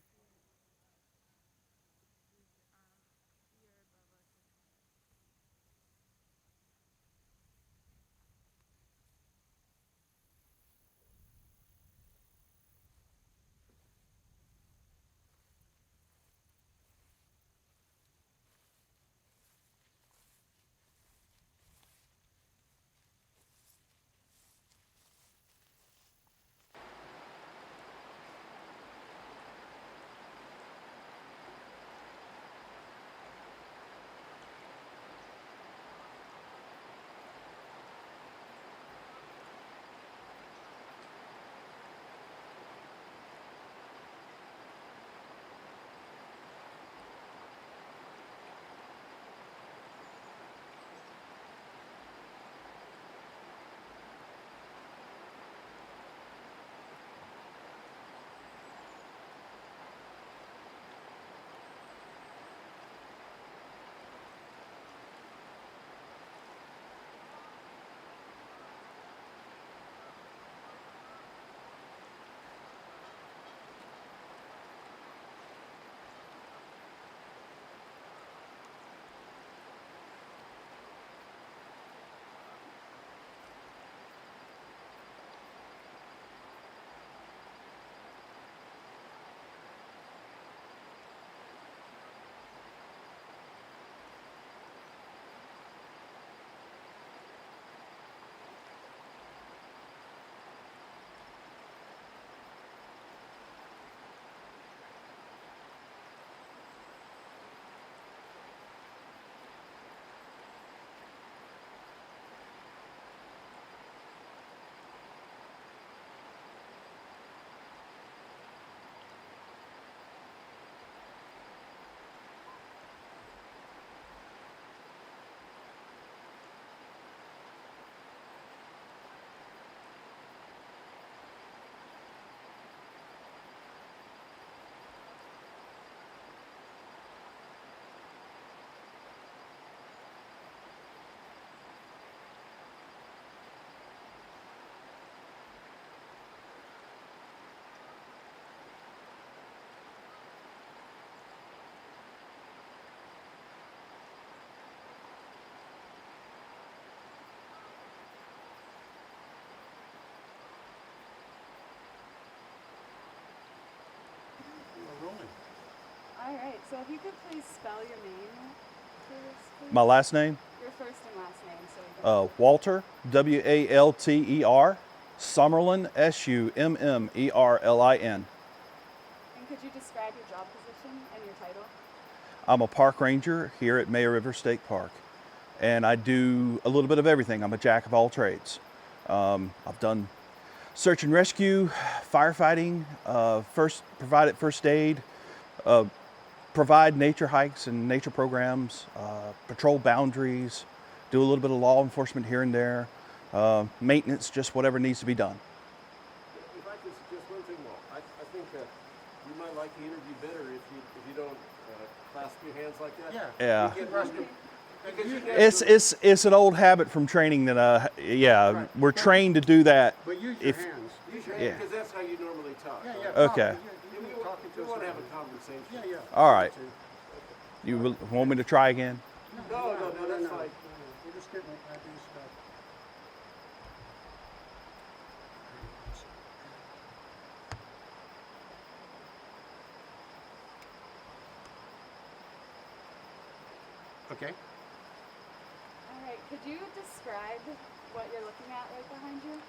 All right, so if you could please spell your name please? My last name, Your first and last name, so we can. Walter, Walter, Summerlin, Summerlin. And could you describe your job position and your title? I'm a park ranger here at Mayo River State Park, and I do a little bit of everything. I'm a jack of all trades. I've done search and rescue, firefighting, provided first aid, provide nature hikes and nature programs, patrol boundaries, do a little bit of law enforcement here and there, maintenance, just whatever needs to be done. If I could suggest one thing, Walt, I think you might like the interview better if you don't clasp your hands like that. Yeah. You get rushed. Because you guys It's an old habit from training that we're trained to do that. But use your If- hands. use your Yeah. hands, because that's how you normally talk. Yeah, yeah. Okay. You're talking to We us want to right have a now. conversation. Yeah, yeah. All right. You want me to try again? No, that's fine. We're just getting ideas stuff. Okay. All right. Could you describe what you're looking at right behind you?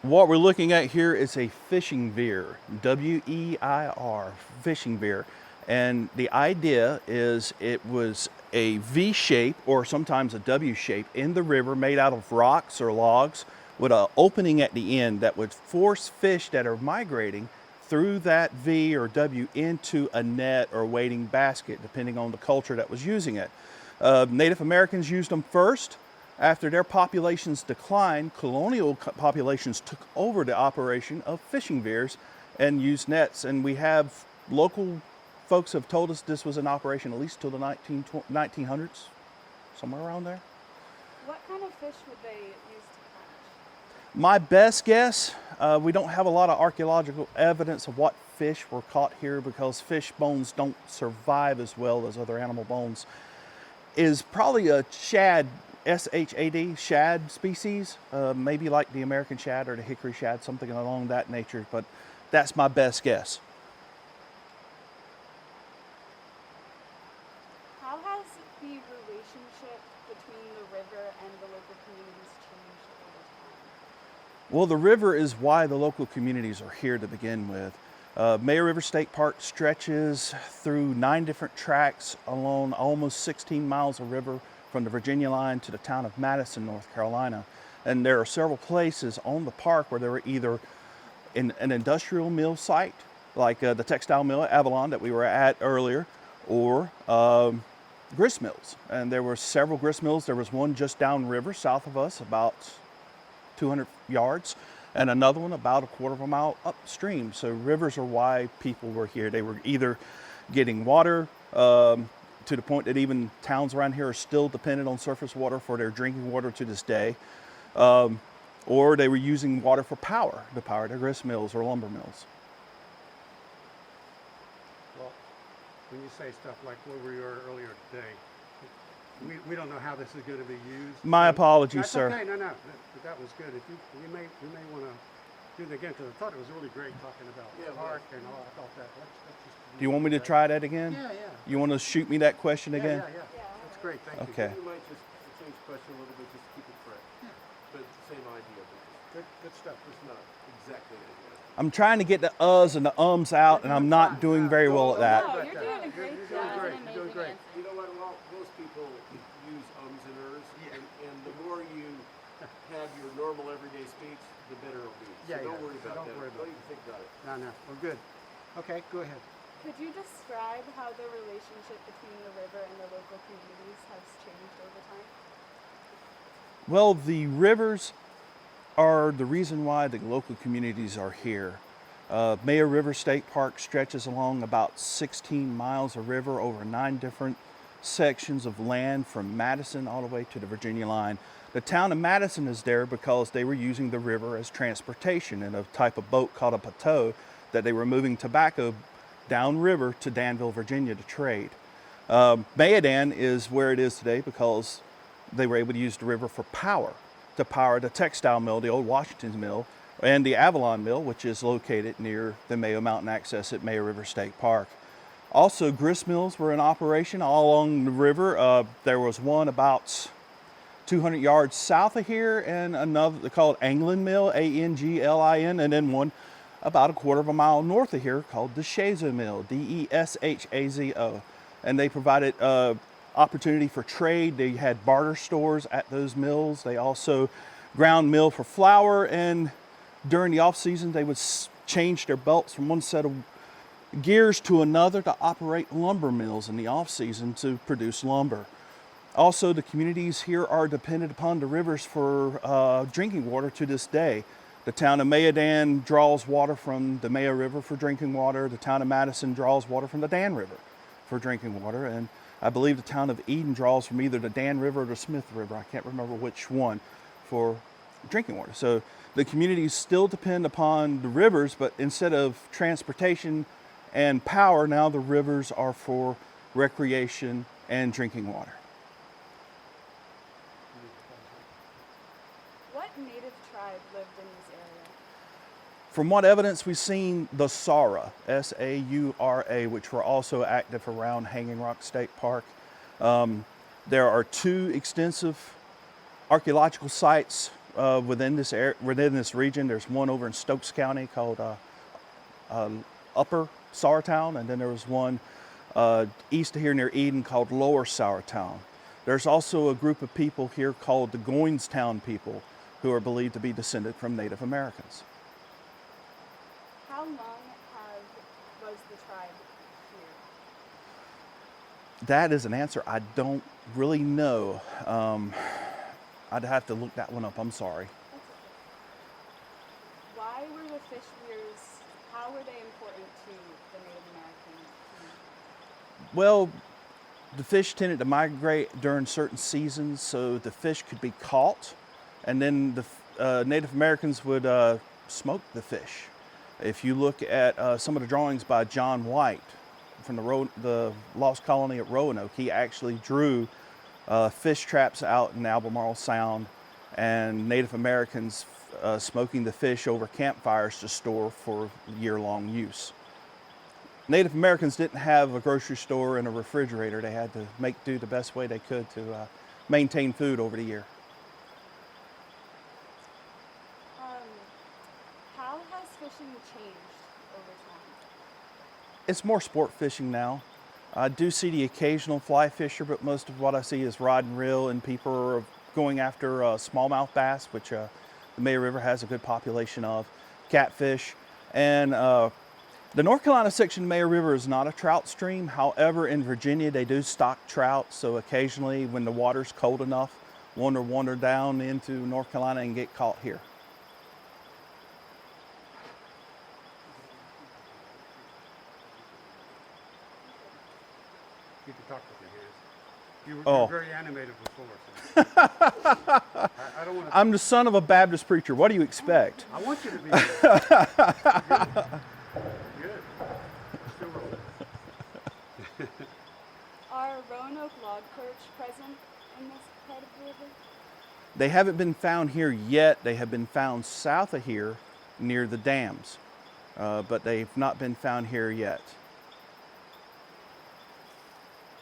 What we're looking at here is a fishing veer, W-E-I-R, fishing veer. And the idea is it was a V shape or sometimes a W shape in the river made out of rocks or logs with an opening at the end that would force fish that are migrating through that V or W into a net or wading basket, depending on the culture that was using it. Native Americans used them first. After their populations declined, colonial populations took over the operation of fishing veers and used nets. And we have local folks have told us this was in operation at least till the 1900s, somewhere around there. What kind of fish would they use to catch? My best guess, we don't have a lot of archaeological evidence of what fish were caught here because fish bones don't survive as well as other animal bones, is probably a shad, S-H-A-D, shad species, maybe like the American shad or the hickory shad, something along that nature, but that's my best guess. How has the relationship between the river and the local communities changed over time? Well, the river is why the local communities are here to begin with. Mayo River State Park stretches through 9 different tracks along almost 16 miles of river from the Virginia line to the town of Madison, North Carolina. And there are several places on the park where there were either in an industrial mill site, like the textile mill at Avalon that we were at earlier, or grist mills. And there were several grist mills. There was one just downriver south of us, about 200 yards, and another one about a quarter of a mile upstream. So rivers are why people were here. They were either getting water, to the point that even towns around here are still dependent on surface water for their drinking water to this day, or they were using water for power, to power their grist mills or lumber mills. Well, when you say stuff like where we were earlier today, we don't know how this is going to be used. My apologies, That's sir. okay, no, that was good. If you may want to do it again, because I thought it was really great talking about the park and all. I thought that. Let's just Do you want me to try that again? Yeah. You want to shoot me that question Yeah, again? yeah. That's great, thank you. Okay. You might just change the question a little bit just to keep it fresh. But it's the same idea. Good stuff. It's not exactly the idea. I'm trying to get the uhs and the ums out, and I'm not doing very well at that. Oh, you're doing a great You're job. doing great. You're doing great. You know what, Walt? Most people use ums and ers, and the more you have your normal everyday speech, the better it'll be. So don't worry about that. Don't even think about it. No, we're good. Okay, go ahead. Could you describe how the relationship between the river and the local communities has changed over time? Well, the rivers are the reason why the local communities are here. Mayo River State Park stretches along about 16 miles of river over 9 different sections of land from Madison all the way to the Virginia line. The town of Madison is there because they were using the river as transportation in a type of boat called a bateau that they were moving tobacco downriver to Danville, Virginia to trade. Mayodan is where it is today because they were able to use the river for power, to power the textile mill, the old Washington mill, and the Avalon mill, which is located near the Mayo Mountain access at Mayo River State Park. Also, grist mills were in operation all along the river. There was one about 200 yards south of here, and another called Anglin Mill, Anglin, and then one about a quarter of a mile north of here called Deshazo Mill, Deshazo. And they provided opportunity for trade. They had barter stores at those mills. They also ground mill for flour, and during the off season they would change their belts from one set of gears to another to operate lumber mills in the off season to produce lumber. Also, the communities here are dependent upon the rivers for drinking water to this day. The town of Mayo draws water from the Mayo River for drinking water. The town of Madison draws water from the Dan River for drinking water. And I believe the town of Eden draws from either the Dan River or the Smith River. I can't remember which one for drinking water. So the communities still depend upon the rivers, but instead of transportation and power, now the rivers are for recreation and drinking water. What native tribe lived in this area? From what evidence we've seen, the Saura, S-A-U-R-A, which were also active around Hanging Rock State Park. There are two extensive archaeological sites within this region. There's one over in Stokes County called Upper Sauratown, and then there was one east of here near Eden called Lower Sauratown. There's also a group of people here called the Goinstown people, who are believed to be descended from Native Americans. How long was the tribe here? That is an answer I don't really know. I'd have to look that one up, I'm sorry. That's okay. Why were the fish weirs, how were they important to the Native American community? Well, the fish tended to migrate during certain seasons, so the fish could be caught, and then the Native Americans would smoke the fish. If you look at some of the drawings by John White from the Lost Colony at Roanoke, he actually drew fish traps out in Albemarle Sound, and Native Americans smoking the fish over campfires to store for year-long use. Native Americans didn't have a grocery store and a refrigerator. They had to make do the best way they could to maintain food over the year. How has fishing changed over time? It's more sport fishing now. I do see the occasional fly fisher, but most of what I see is rod and reel, and people are going after smallmouth bass, which the Mayo River has a good population of, catfish, and the North Carolina section of Mayo River is not a trout stream. However, in Virginia, they do stock trout, so occasionally when the water's cold enough, one will wander down into North Carolina and get caught here. You can talk with your hands. You were very animated before. So. I don't want to. I'm the son of a Baptist preacher. What do you expect? I want you to be good. Good. Still rolling. Are Roanoke log perch present in this part of the river? They haven't been found here yet. They have been found south of here near the dams, but they've not been found here yet.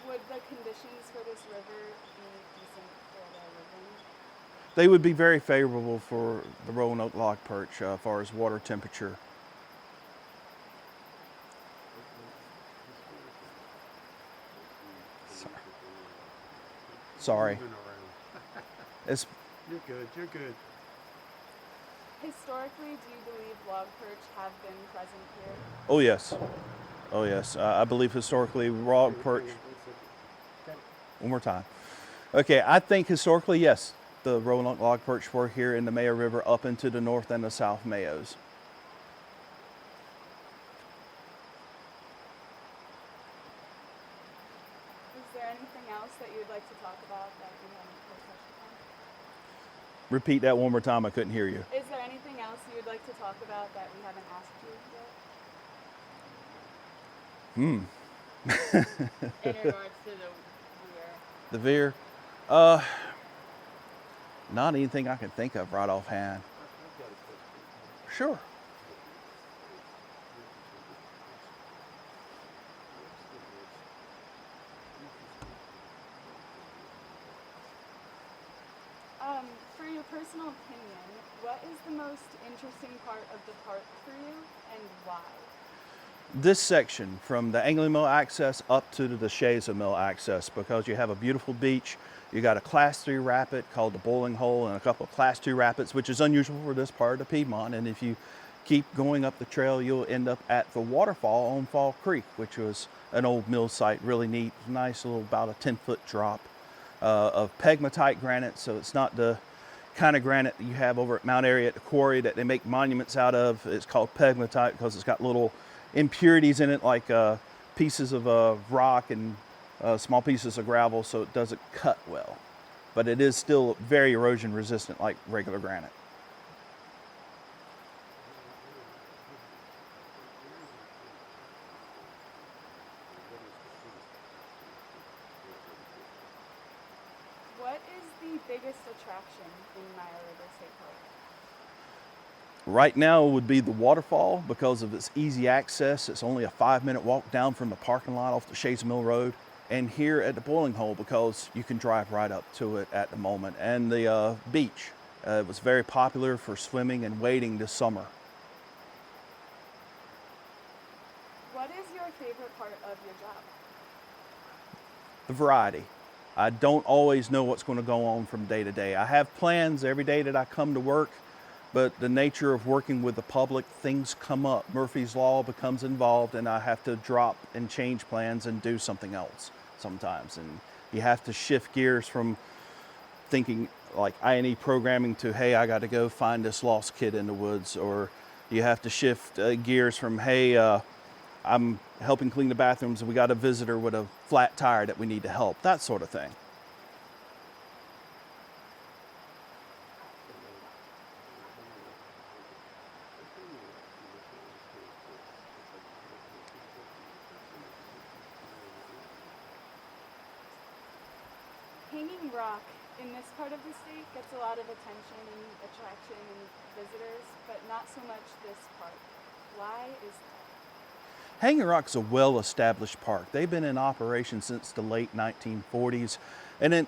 Would the conditions for this river be decent for their living? They would be very favorable for the Roanoke log perch as far as water temperature. Sorry. Moving around. It's, You're good. You're good. Historically, do you believe log perch have been present here? oh yes. Oh yes. I believe historically log perch. One more time. Okay, I think historically, yes, the Roanoke log perch were here in the Mayo River up into the north and the south Mayos. Is there anything else that you would like to talk about that we haven't touched upon? Repeat that one more time, I couldn't hear you. Is there anything else you would like to talk about that we haven't asked you yet? In regards to the weir. The veer? Not anything I can think of right offhand. Sure. For your personal opinion, what is the most interesting part of the park for you and why? This section from the Angling Mill access up to the Shaza Mill access, because you have a beautiful beach. You got a class 3 rapid called the Boiling Hole and a couple of class 2 rapids, which is unusual for this part of the Piedmont. And if you keep going up the trail, you'll end up at the waterfall on Fall Creek, which was an old mill site, really neat, nice little about a 10-foot drop of pegmatite granite. So it's not the kind of granite that you have over at Mount Airy at the quarry that they make monuments out of. It's called pegmatite because it's got little impurities in it, like pieces of rock and small pieces of gravel, so it doesn't cut well. But it is still very erosion resistant like regular granite. What is the biggest attraction in Mayo River State Park? Right now would be the waterfall because of its easy access. It's only a 5-minute walk down from the parking lot off the Shaza Mill Road. And here at the Boiling Hole because you can drive right up to it at the moment. And the beach. It was very popular for swimming and wading this summer. What is your favorite part of your job? The variety. I don't always know what's going to go on from day to day. I have plans every day that I come to work, but the nature of working with the public, things come up. Murphy's Law becomes involved and I have to drop and change plans and do something else sometimes. And you have to shift gears from thinking like I&E programming to, hey, I got to go find this lost kid in the woods. Or you have to shift gears from, hey, I'm helping clean the bathrooms and we got a visitor with a flat tire that we need to help, that sort of thing. Hanging Rock in this part of the state gets a lot of attention and attraction and visitors, but not so much this park. Why is that? Hanging Rock's a well-established park. They've been in operation since the late 1940s, and in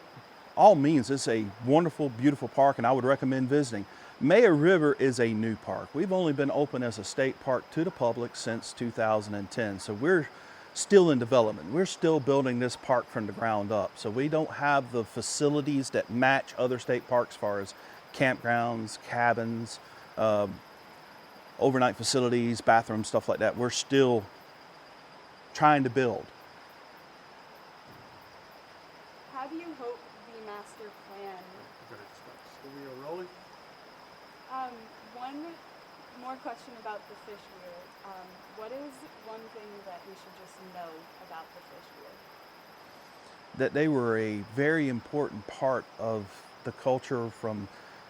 all means, it's a wonderful, beautiful park, and I would recommend visiting. Mayo River is a new park. We've only been open as a state park to the public since 2010, so we're still in development. We're still building this park from the ground up, so we don't have the facilities that match other state parks as far as campgrounds, cabins, overnight facilities, bathrooms, stuff like that. We're still trying to build. How do you hope the master plan? So we are rolling? One more question about the fish weir. What is one thing that we should just know about the fish weir? That they were a very important part of the culture from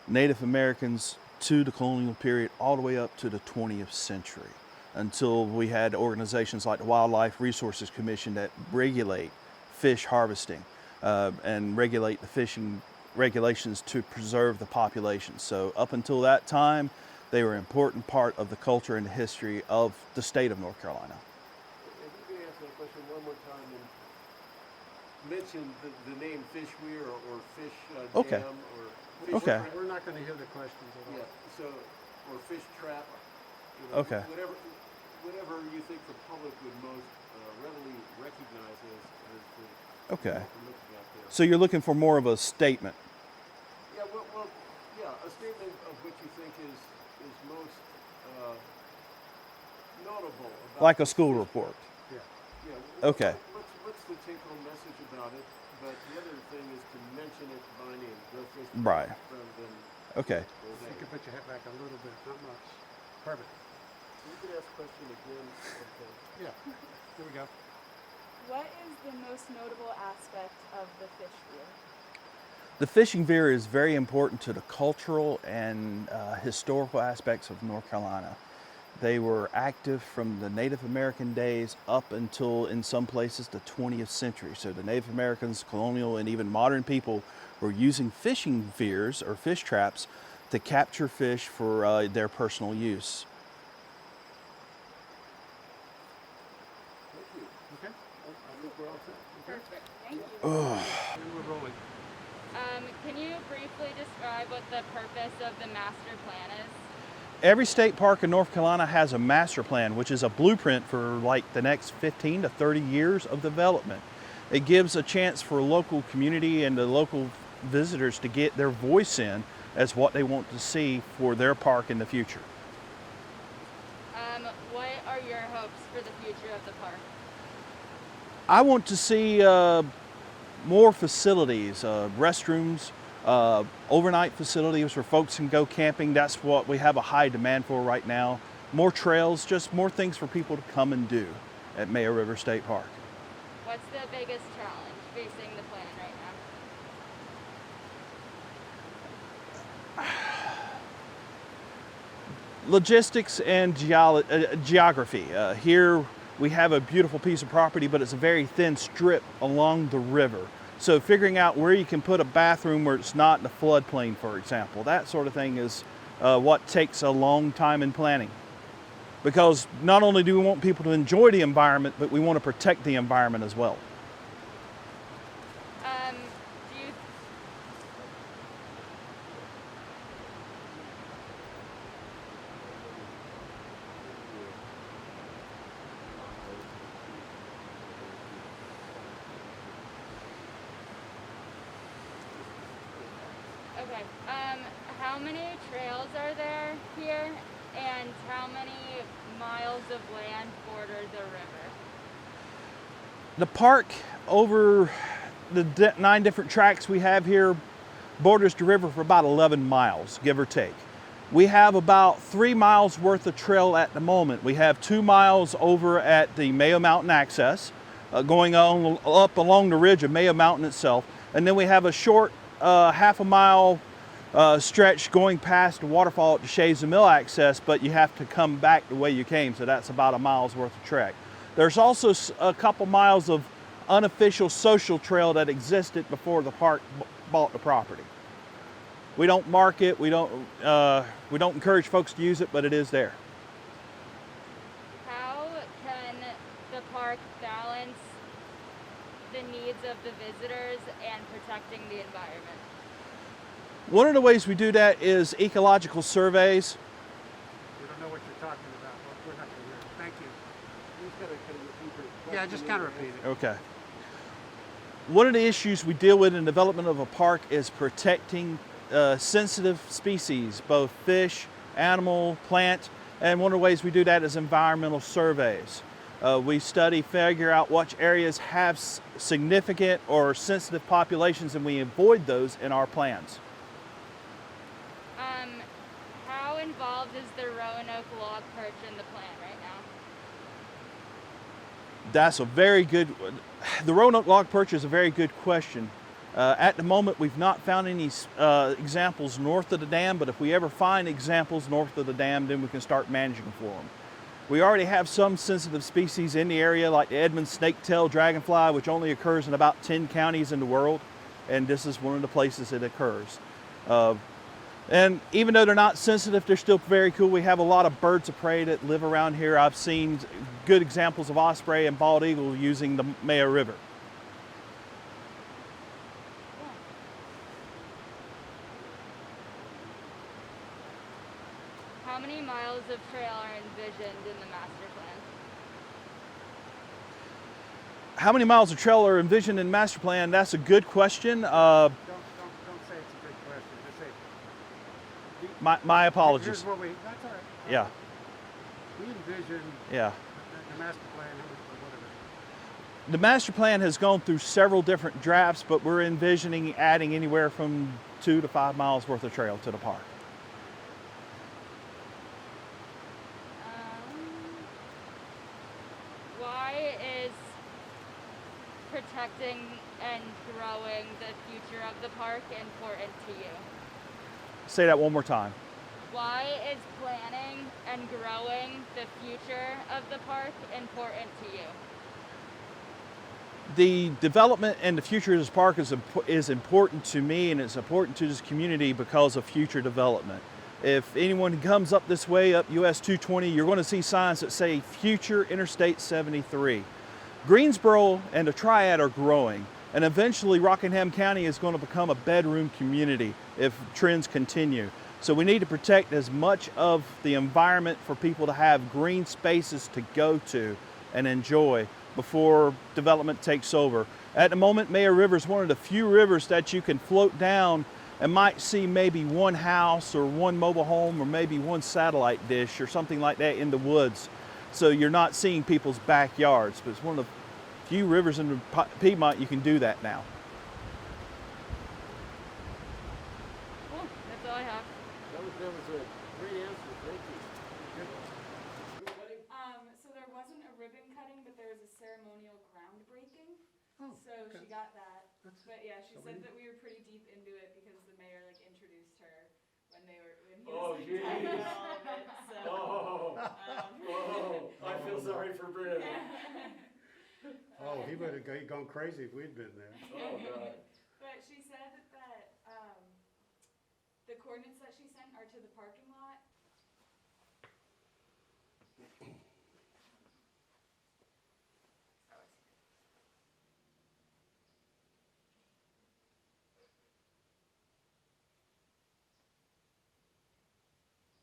Native Americans to the colonial period all the way up to the 20th century, until we had organizations like the Wildlife Resources Commission that regulate fish harvesting and regulate the fishing regulations to preserve the population. So up until that time, they were an important part of the culture and the history of the state of North Carolina. If you could answer that question one more time and mention the name fish weir or fish Okay. dam or fish Okay. trap. We're not going to hear the questions at all. Yeah, so, or fish trap. You know, Okay. Whatever you think the public would most readily recognize as the Okay. what we're looking at there. So you're looking for more of a statement. Yeah, well, yeah, a statement of what you think is most notable about Like a school report. Yeah. Yeah. Okay. What's the take-home message about it? But the other thing is to mention it by name, the fish Right. rather than Okay. go You there. can put your head back a little bit, not much. Perfect. You could ask a question again. Okay. Yeah, here we go. What is the most notable aspect of the fish weir? The fishing veer is very important to the cultural and historical aspects of North Carolina. They were active from the Native American days up until, in some places, the 20th century. So the Native Americans, colonial, and even modern people were using fishing veers or fish traps to capture fish for their personal use. Thank you. Okay. I think we're all set. Perfect. Thank you. We're rolling. Can you briefly describe what the purpose of the master plan is? Every state park in North Carolina has a master plan, which is a blueprint for like the next 15 to 30 years of development. It gives a chance for local community and the local visitors to get their voice in as what they want to see for their park in the future. What are your hopes for the future of the park? I want to see more facilities, restrooms, overnight facilities where folks can go camping. That's what we have a high demand for right now. More trails, just more things for people to come and do at Mayo River State Park. What's the biggest challenge facing the plan right now? Logistics and geography. Here we have a beautiful piece of property, but it's a very thin strip along the river. So figuring out where you can put a bathroom where it's not in the floodplain, for example, that sort of thing is what takes a long time in planning. Because not only do we want people to enjoy the environment, but we want to protect the environment as well. Do you Okay. How many trails are there here, and how many miles of land border the river? The park, over the 9 different tracks we have here, borders the river for about 11 miles, give or take. We have about 3 miles worth of trail at the moment. We have 2 miles over at the Mayo Mountain access, going on up along the ridge of Mayo Mountain itself. And then we have a short half a mile stretch going past the waterfall at the Shays and Mill access, but you have to come back the way you came, so that's about a mile's worth of trek. There's also a couple miles of unofficial social trail that existed before the park bought the property. We don't mark it, we don't encourage folks to use it, but it is there. How can the park balance the needs of the visitors and protecting the environment? One of the ways we do that is ecological surveys. We don't know what you're talking about. We're not going to hear it. Thank you. You just gotta kind of repeat your Yeah, question just and kind of your repeat it. Okay. One of the issues we deal with in development of a park is protecting sensitive species, both fish, animal, plant, and one of the ways we do that is environmental surveys. We study, figure out which areas have significant or sensitive populations, and we avoid those in our plans. How involved is the Roanoke log perch in the plan right now? That's a very good, the Roanoke log perch is a very good question. At the moment, we've not found any examples north of the dam, but if we ever find examples north of the dam, then we can start managing for them. We already have some sensitive species in the area, like the Edmund snake-tailed dragonfly, which only occurs in about 10 counties in the world, and this is one of the places it occurs. And even though they're not sensitive, they're still very cool. We have a lot of birds of prey that live around here. I've seen good examples of osprey and bald eagle using the Mayo River. How many miles of trail are envisioned in the master plan? How many miles of trail are envisioned in the master plan? That's a good question. Don't say it's a good question. Just say, My apologies. here's what we, that's all right. Yeah, We envision yeah. the master plan or whatever. The master plan has gone through several different drafts, but we're envisioning adding anywhere from 2 to 5 miles worth of trail to the park. Why is protecting and growing the future of the park important to you? Say that one more time. Why is planning and growing the future of the park important to you? The development and the future of this park is important to me, and it's important to this community because of future development. If anyone comes up this way, up US 220, you're going to see signs that say Future Interstate 73. Greensboro and the Triad are growing, And eventually Rockingham County is going to become a bedroom community if trends continue. So we need to protect as much of the environment for people to have green spaces to go to and enjoy before development takes over. At the moment, Mayo River is one of the few rivers that you can float down and might see maybe one house or one mobile home or maybe one satellite dish or something like that in the woods. So you're not seeing people's backyards, but it's one of the few rivers in the Piedmont you can do that now. Cool. That's all I have. That was a great answer, thank you. So there wasn't a ribbon cutting, but there was a ceremonial groundbreaking. Oh, So okay. she got that. That's- But yeah, she so said we- that we were pretty deep into it because the mayor like introduced her when he Oh, was like geez. talking about all of it. So I feel sorry for Brandon. Oh, he would have gone crazy if we'd been there. Oh, God. But she said that the coordinates that she sent are to the parking lot.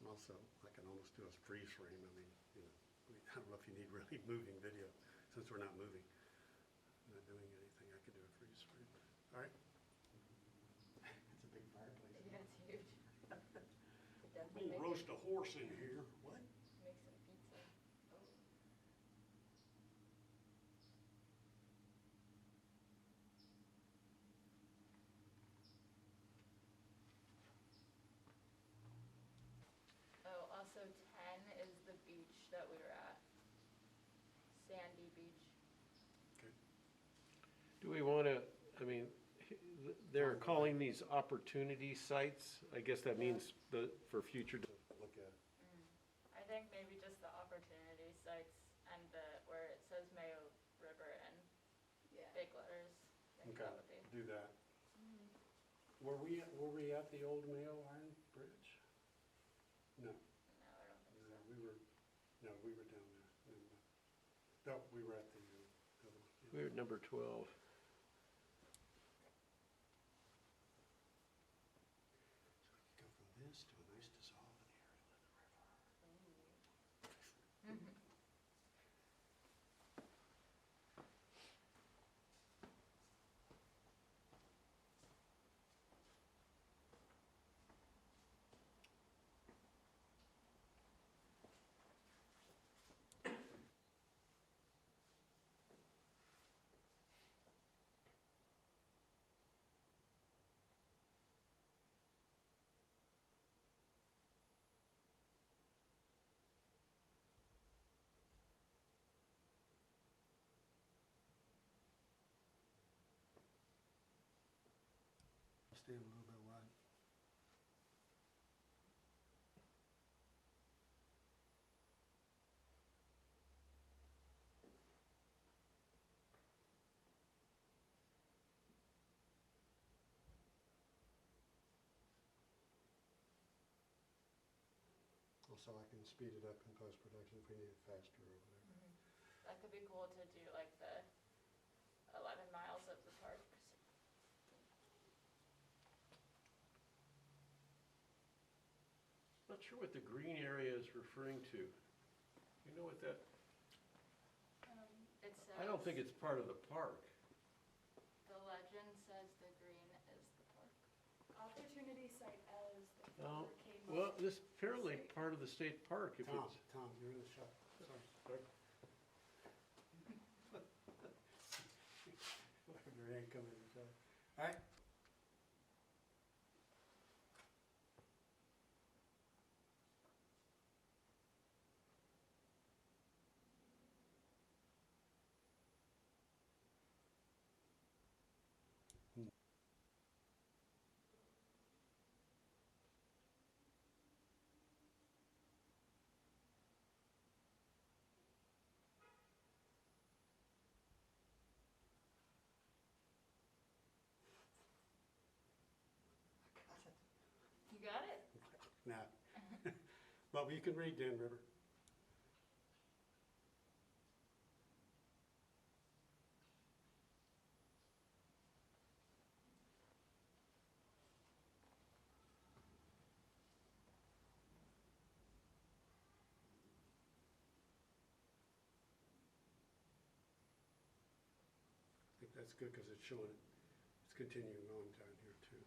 Also, I can almost do a freeze frame. I mean, I don't know if you need really moving video since we're not moving. Not doing anything, I could do a freeze frame. All right. It's a big fireplace. Yeah, it's huge. We'll roast a horse in here. What? Make some pizza. Oh. Oh, also 10 is the beach that we were at. Sandy Beach. Okay. Do we want to, I mean, they're calling these opportunity sites. I guess that means for future. Look at it. I think maybe just the opportunity sites and where it says Mayo River and big letters. I think Okay, that would be. do that. Were we at the old Mayo Iron Bridge? No, No, I don't think no, so. we were down there. No, we were at the other one. Yeah. We're at number 12. So you go from this to a nice dissolving area of the river. Stand a little bit wide. Also, I can speed it up in post-production if we need it faster or whatever. That could be cool to do like the 11 miles of the parks. Not sure what the green area is referring to. You know what that, It says, I don't think it's part of the park. the legend says the green is the park. Opportunity site L is the Oh, Kmart. well, this apparently part of the state park if Tom, it's. Tom, you're in the shot. Sorry. Your hand come in the shot. All right. You got it? Nah. But you can read Dan River. that's good because it's showing it's continuing on down here too.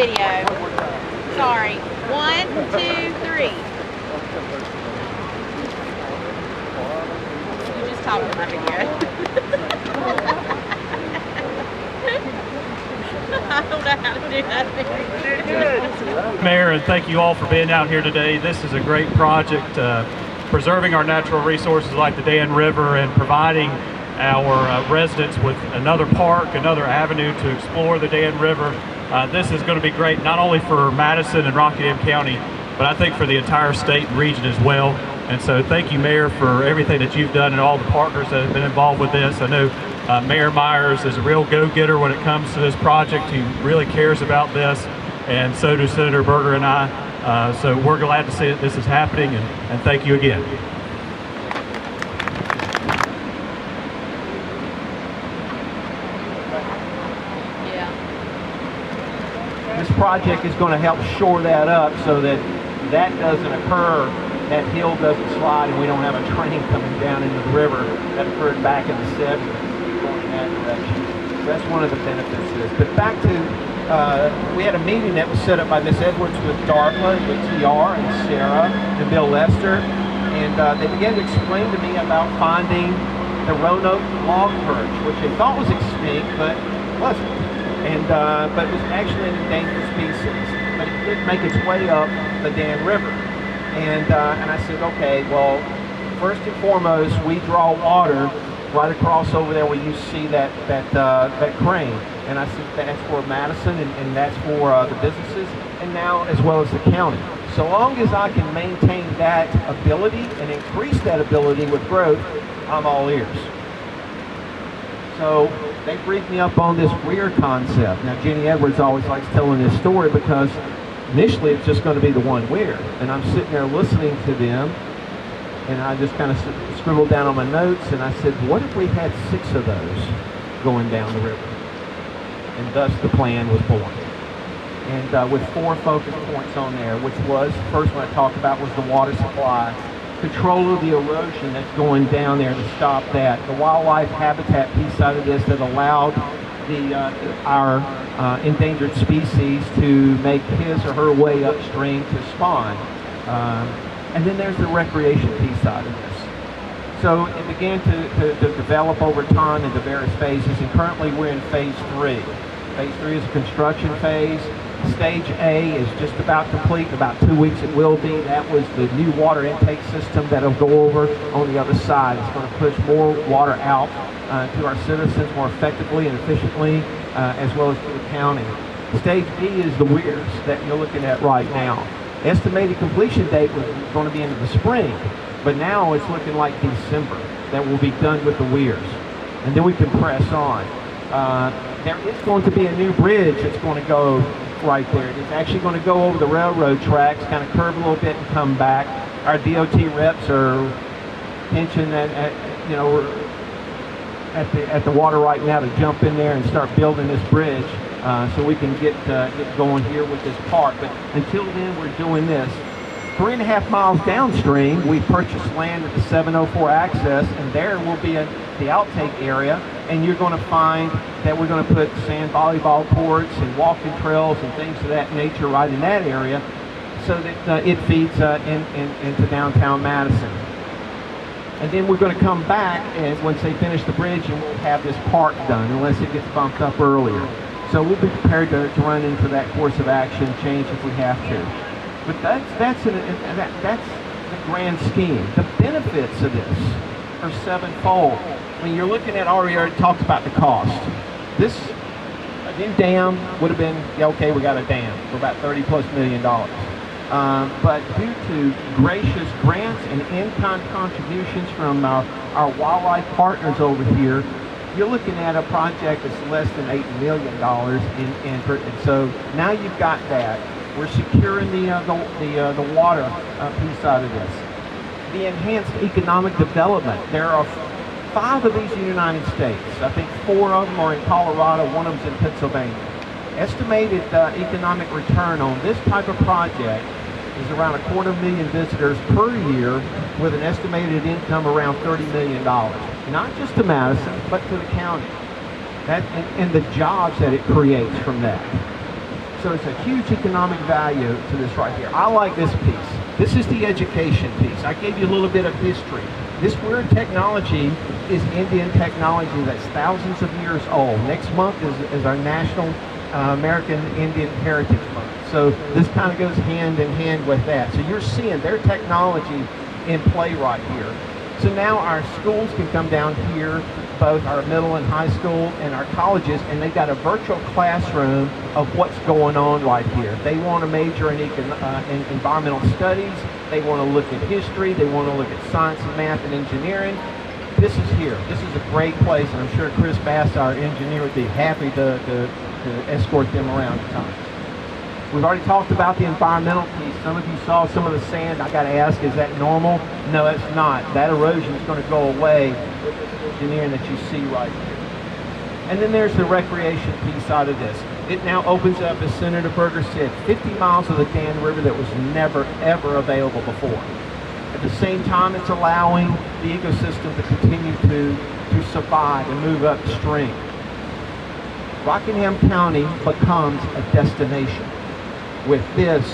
video. Sorry. 1, 2, 3. You just talked to my video. I don't know how to do that. Mayor, and thank you all for being out here today. This is a great project, preserving our natural resources like the Dan River and providing our residents with another park, another avenue to explore the Dan River. This is going to be great not only for Madison and Rockingham County, but I think for the entire state and region as well. And so thank you, Mayor, for everything that you've done and all the partners that have been involved with this. I know Mayor Myers is a real go-getter when it comes to this project. He really cares about this, and so do Senator Berger and I. So we're glad to see that this is happening, and thank you again. This project is going to help shore that up so that that doesn't occur, that hill doesn't slide, and we don't have a train coming down into the river that occurred back in the 70s going in that direction. So that's one of the benefits of this. But back to, we had a meeting that was set up by Miss Edwards with Darla, with TR, and Sarah, and Bill Lester, and they began to explain to me about finding the Roanoke log perch, which they thought was extinct, but wasn't. And but it was actually an endangered species, but it did make its way up the Dan River. And I said, okay, well, first and foremost, we draw water right across over there where you see that crane. And I said, that's for Madison, and that's for the businesses, and now as well as the county. So long as I can maintain that ability and increase that ability with growth, I'm all ears. So they briefed me up on this weir concept. Now, Jenny Edwards always likes telling this story because initially it's just going to be the one weir. And I'm sitting there listening to them, and I just kind of scribbled down on my notes, and I said, what if we had 6 of those going down the river? And thus the plan was born. And with 4 focus points on there, which was, the first one I talked about was the water supply, control of the erosion that's going down there to stop that, the wildlife habitat piece out of this that allowed our endangered species to make his or her way upstream to spawn. And then there's the recreation piece out of this. So it began to develop over time into various phases, and currently we're in phase 3. Phase 3 is a construction phase. Stage A is just about complete. In about 2 weeks it will be. That was the new water intake system that will go over on the other side. It's going to push more water out to our citizens more effectively and efficiently, as well as to the county. Stage B is the weirs that you're looking at right now. Estimated completion date was going to be into the spring, but now it's looking like December that will be done with the weirs. And then we can press on. There is going to be a new bridge that's going to go right there. It's actually going to go over the railroad tracks, kind of curve a little bit and come back. Our DOT reps are pinching at the water right now to jump in there and start building this bridge so we can get going here with this park. But until then, we're doing this. 3.5 miles downstream, we purchased land at the 704 access, and there will be the outtake area, and you're going to find that we're going to put sand volleyball courts and walking trails and things of that nature right in that area so that it feeds into downtown Madison. And then we're going to come back, and once they finish the bridge, and we'll have this park done, unless it gets bumped up earlier. So we'll be prepared to run into that course of action change if we have to. But that's the grand scheme. The benefits of this are sevenfold. I mean, you're looking at already talked about the cost. This a new dam would have been, yeah, okay, we got a dam for about $30+ million. But due to gracious grants and in-kind contributions from our wildlife partners over here, you're looking at a project that's less than $8 million. And so now you've got that. We're securing the water piece out of this. The enhanced economic development. There are 5 of these in the United States. I think 4 of them are in Colorado, 1 of them's in Pennsylvania. Estimated economic return on this type of project is around 250,000 visitors per year with an estimated income around $30 million. Not just to Madison, but to the county. And the jobs that it creates from that. So it's a huge economic value to this right here. I like this piece. This is the education piece. I gave you a little bit of history. This weird technology is Indian technology that's thousands of years old. Next month is our National American Indian Heritage Month. So this kind of goes hand in hand with that. So you're seeing their technology in play right here. So now our schools can come down here, both our middle and high school and our colleges, and they've got a virtual classroom of what's going on right here. They want to major in environmental studies. They want to look at history. They want to look at science and math and engineering. This is here. This is a great place, and I'm sure Chris Bass, our engineer, would be happy to escort them around at times. We've already talked about the environmental piece. Some of you saw some of the sand. I got to ask, is that normal? No, it's not. That erosion is going to go away with this engineering that you see right here. And then there's the recreation piece out of this. It now opens up, as Senator Berger said, 50 miles of the Dan River that was never, ever available before. At the same time, it's allowing the ecosystem to continue to survive and move upstream. Rockingham County becomes a destination. With this,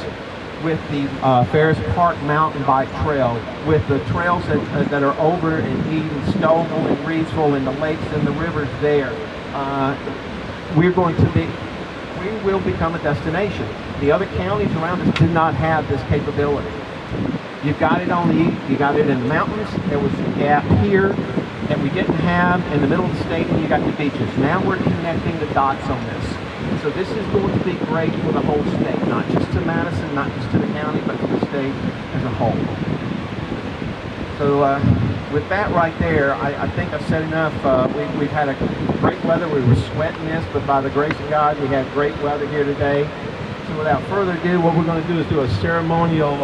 with the Ferris Park Mountain Bike Trail, with the trails that are over in Eden, Stovall, and Reedsville, and the lakes and the rivers there, we will become a destination. The other counties around us do not have this capability. You've got it on the east, you got it in the mountains. There was a gap here that we didn't have in the middle of the state, and you got the beaches. Now we're connecting the dots on this. So this is going to be great for the whole state, not just to Madison, not just to the county, but to the state as a whole. So with that right there, I think I've said enough. We've had a great weather. We were sweating this, but by the grace of God, we had great weather here today. So without further ado, what we're going to do is do a ceremonial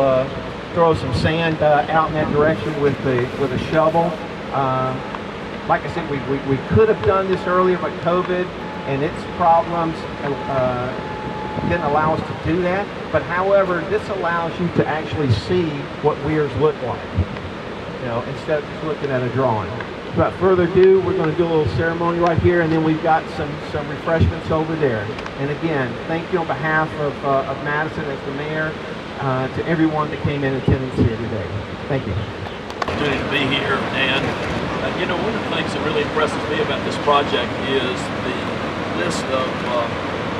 throw some sand out in that direction with a shovel. Like I said, we could have done this earlier, but COVID and its problems didn't allow us to do that. But however, this allows you to actually see what weirs look like, instead of just looking at a drawing. Without further ado, we're going to do a little ceremony right here, and then we've got some refreshments over there. And again, thank you on behalf of Madison as the mayor, to everyone that came in attendance here today. Thank you. Opportunity to be here, and one of the things that really impresses me about this project is the list of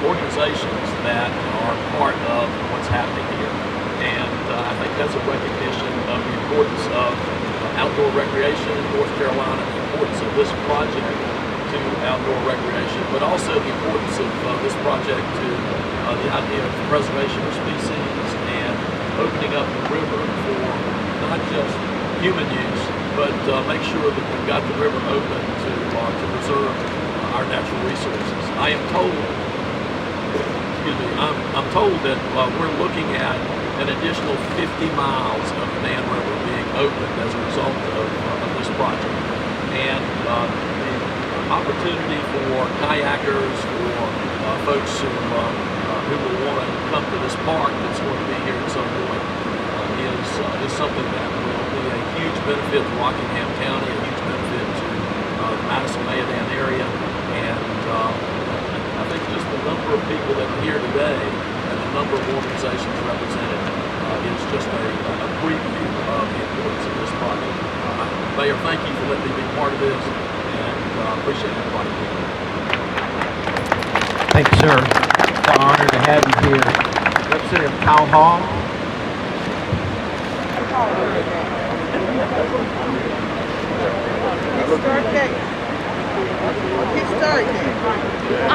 organizations that are part of what's happening here, and I think that's a recognition of the importance of outdoor recreation in North Carolina, the importance of this project to outdoor recreation, but also the importance of this project to the idea of preservation of species and opening up the river for not just human use, but make sure that we've got the river open to preserve our natural resources. I am told, excuse me, I'm told that we're looking at an additional 50 miles of the Dan River being opened as a result of this project. And the opportunity for kayakers, for folks who will want to come to this park that's going to be here at some point is something that will be a huge benefit to Rockingham County, a huge benefit to the Madison-Mayodan area. And I think just the number of people that are here today and the number of organizations represented is just a preview of the importance of this project. Mayor, thank you for letting me be part of this, and appreciate everybody being here. Thank you, sir. It's an honor to have you here. Representative Kyle Hall.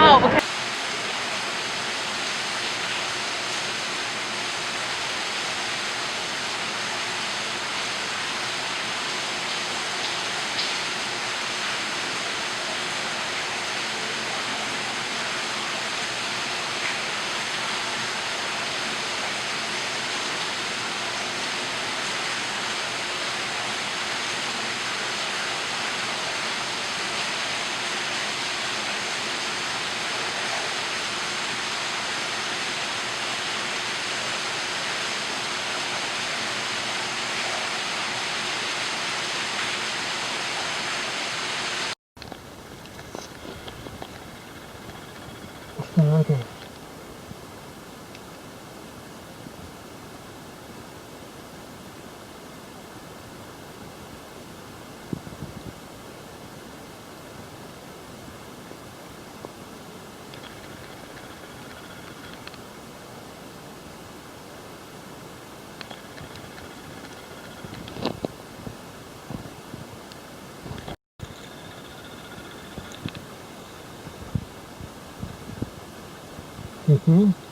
Oh, okay. Okay. Mm-hmm.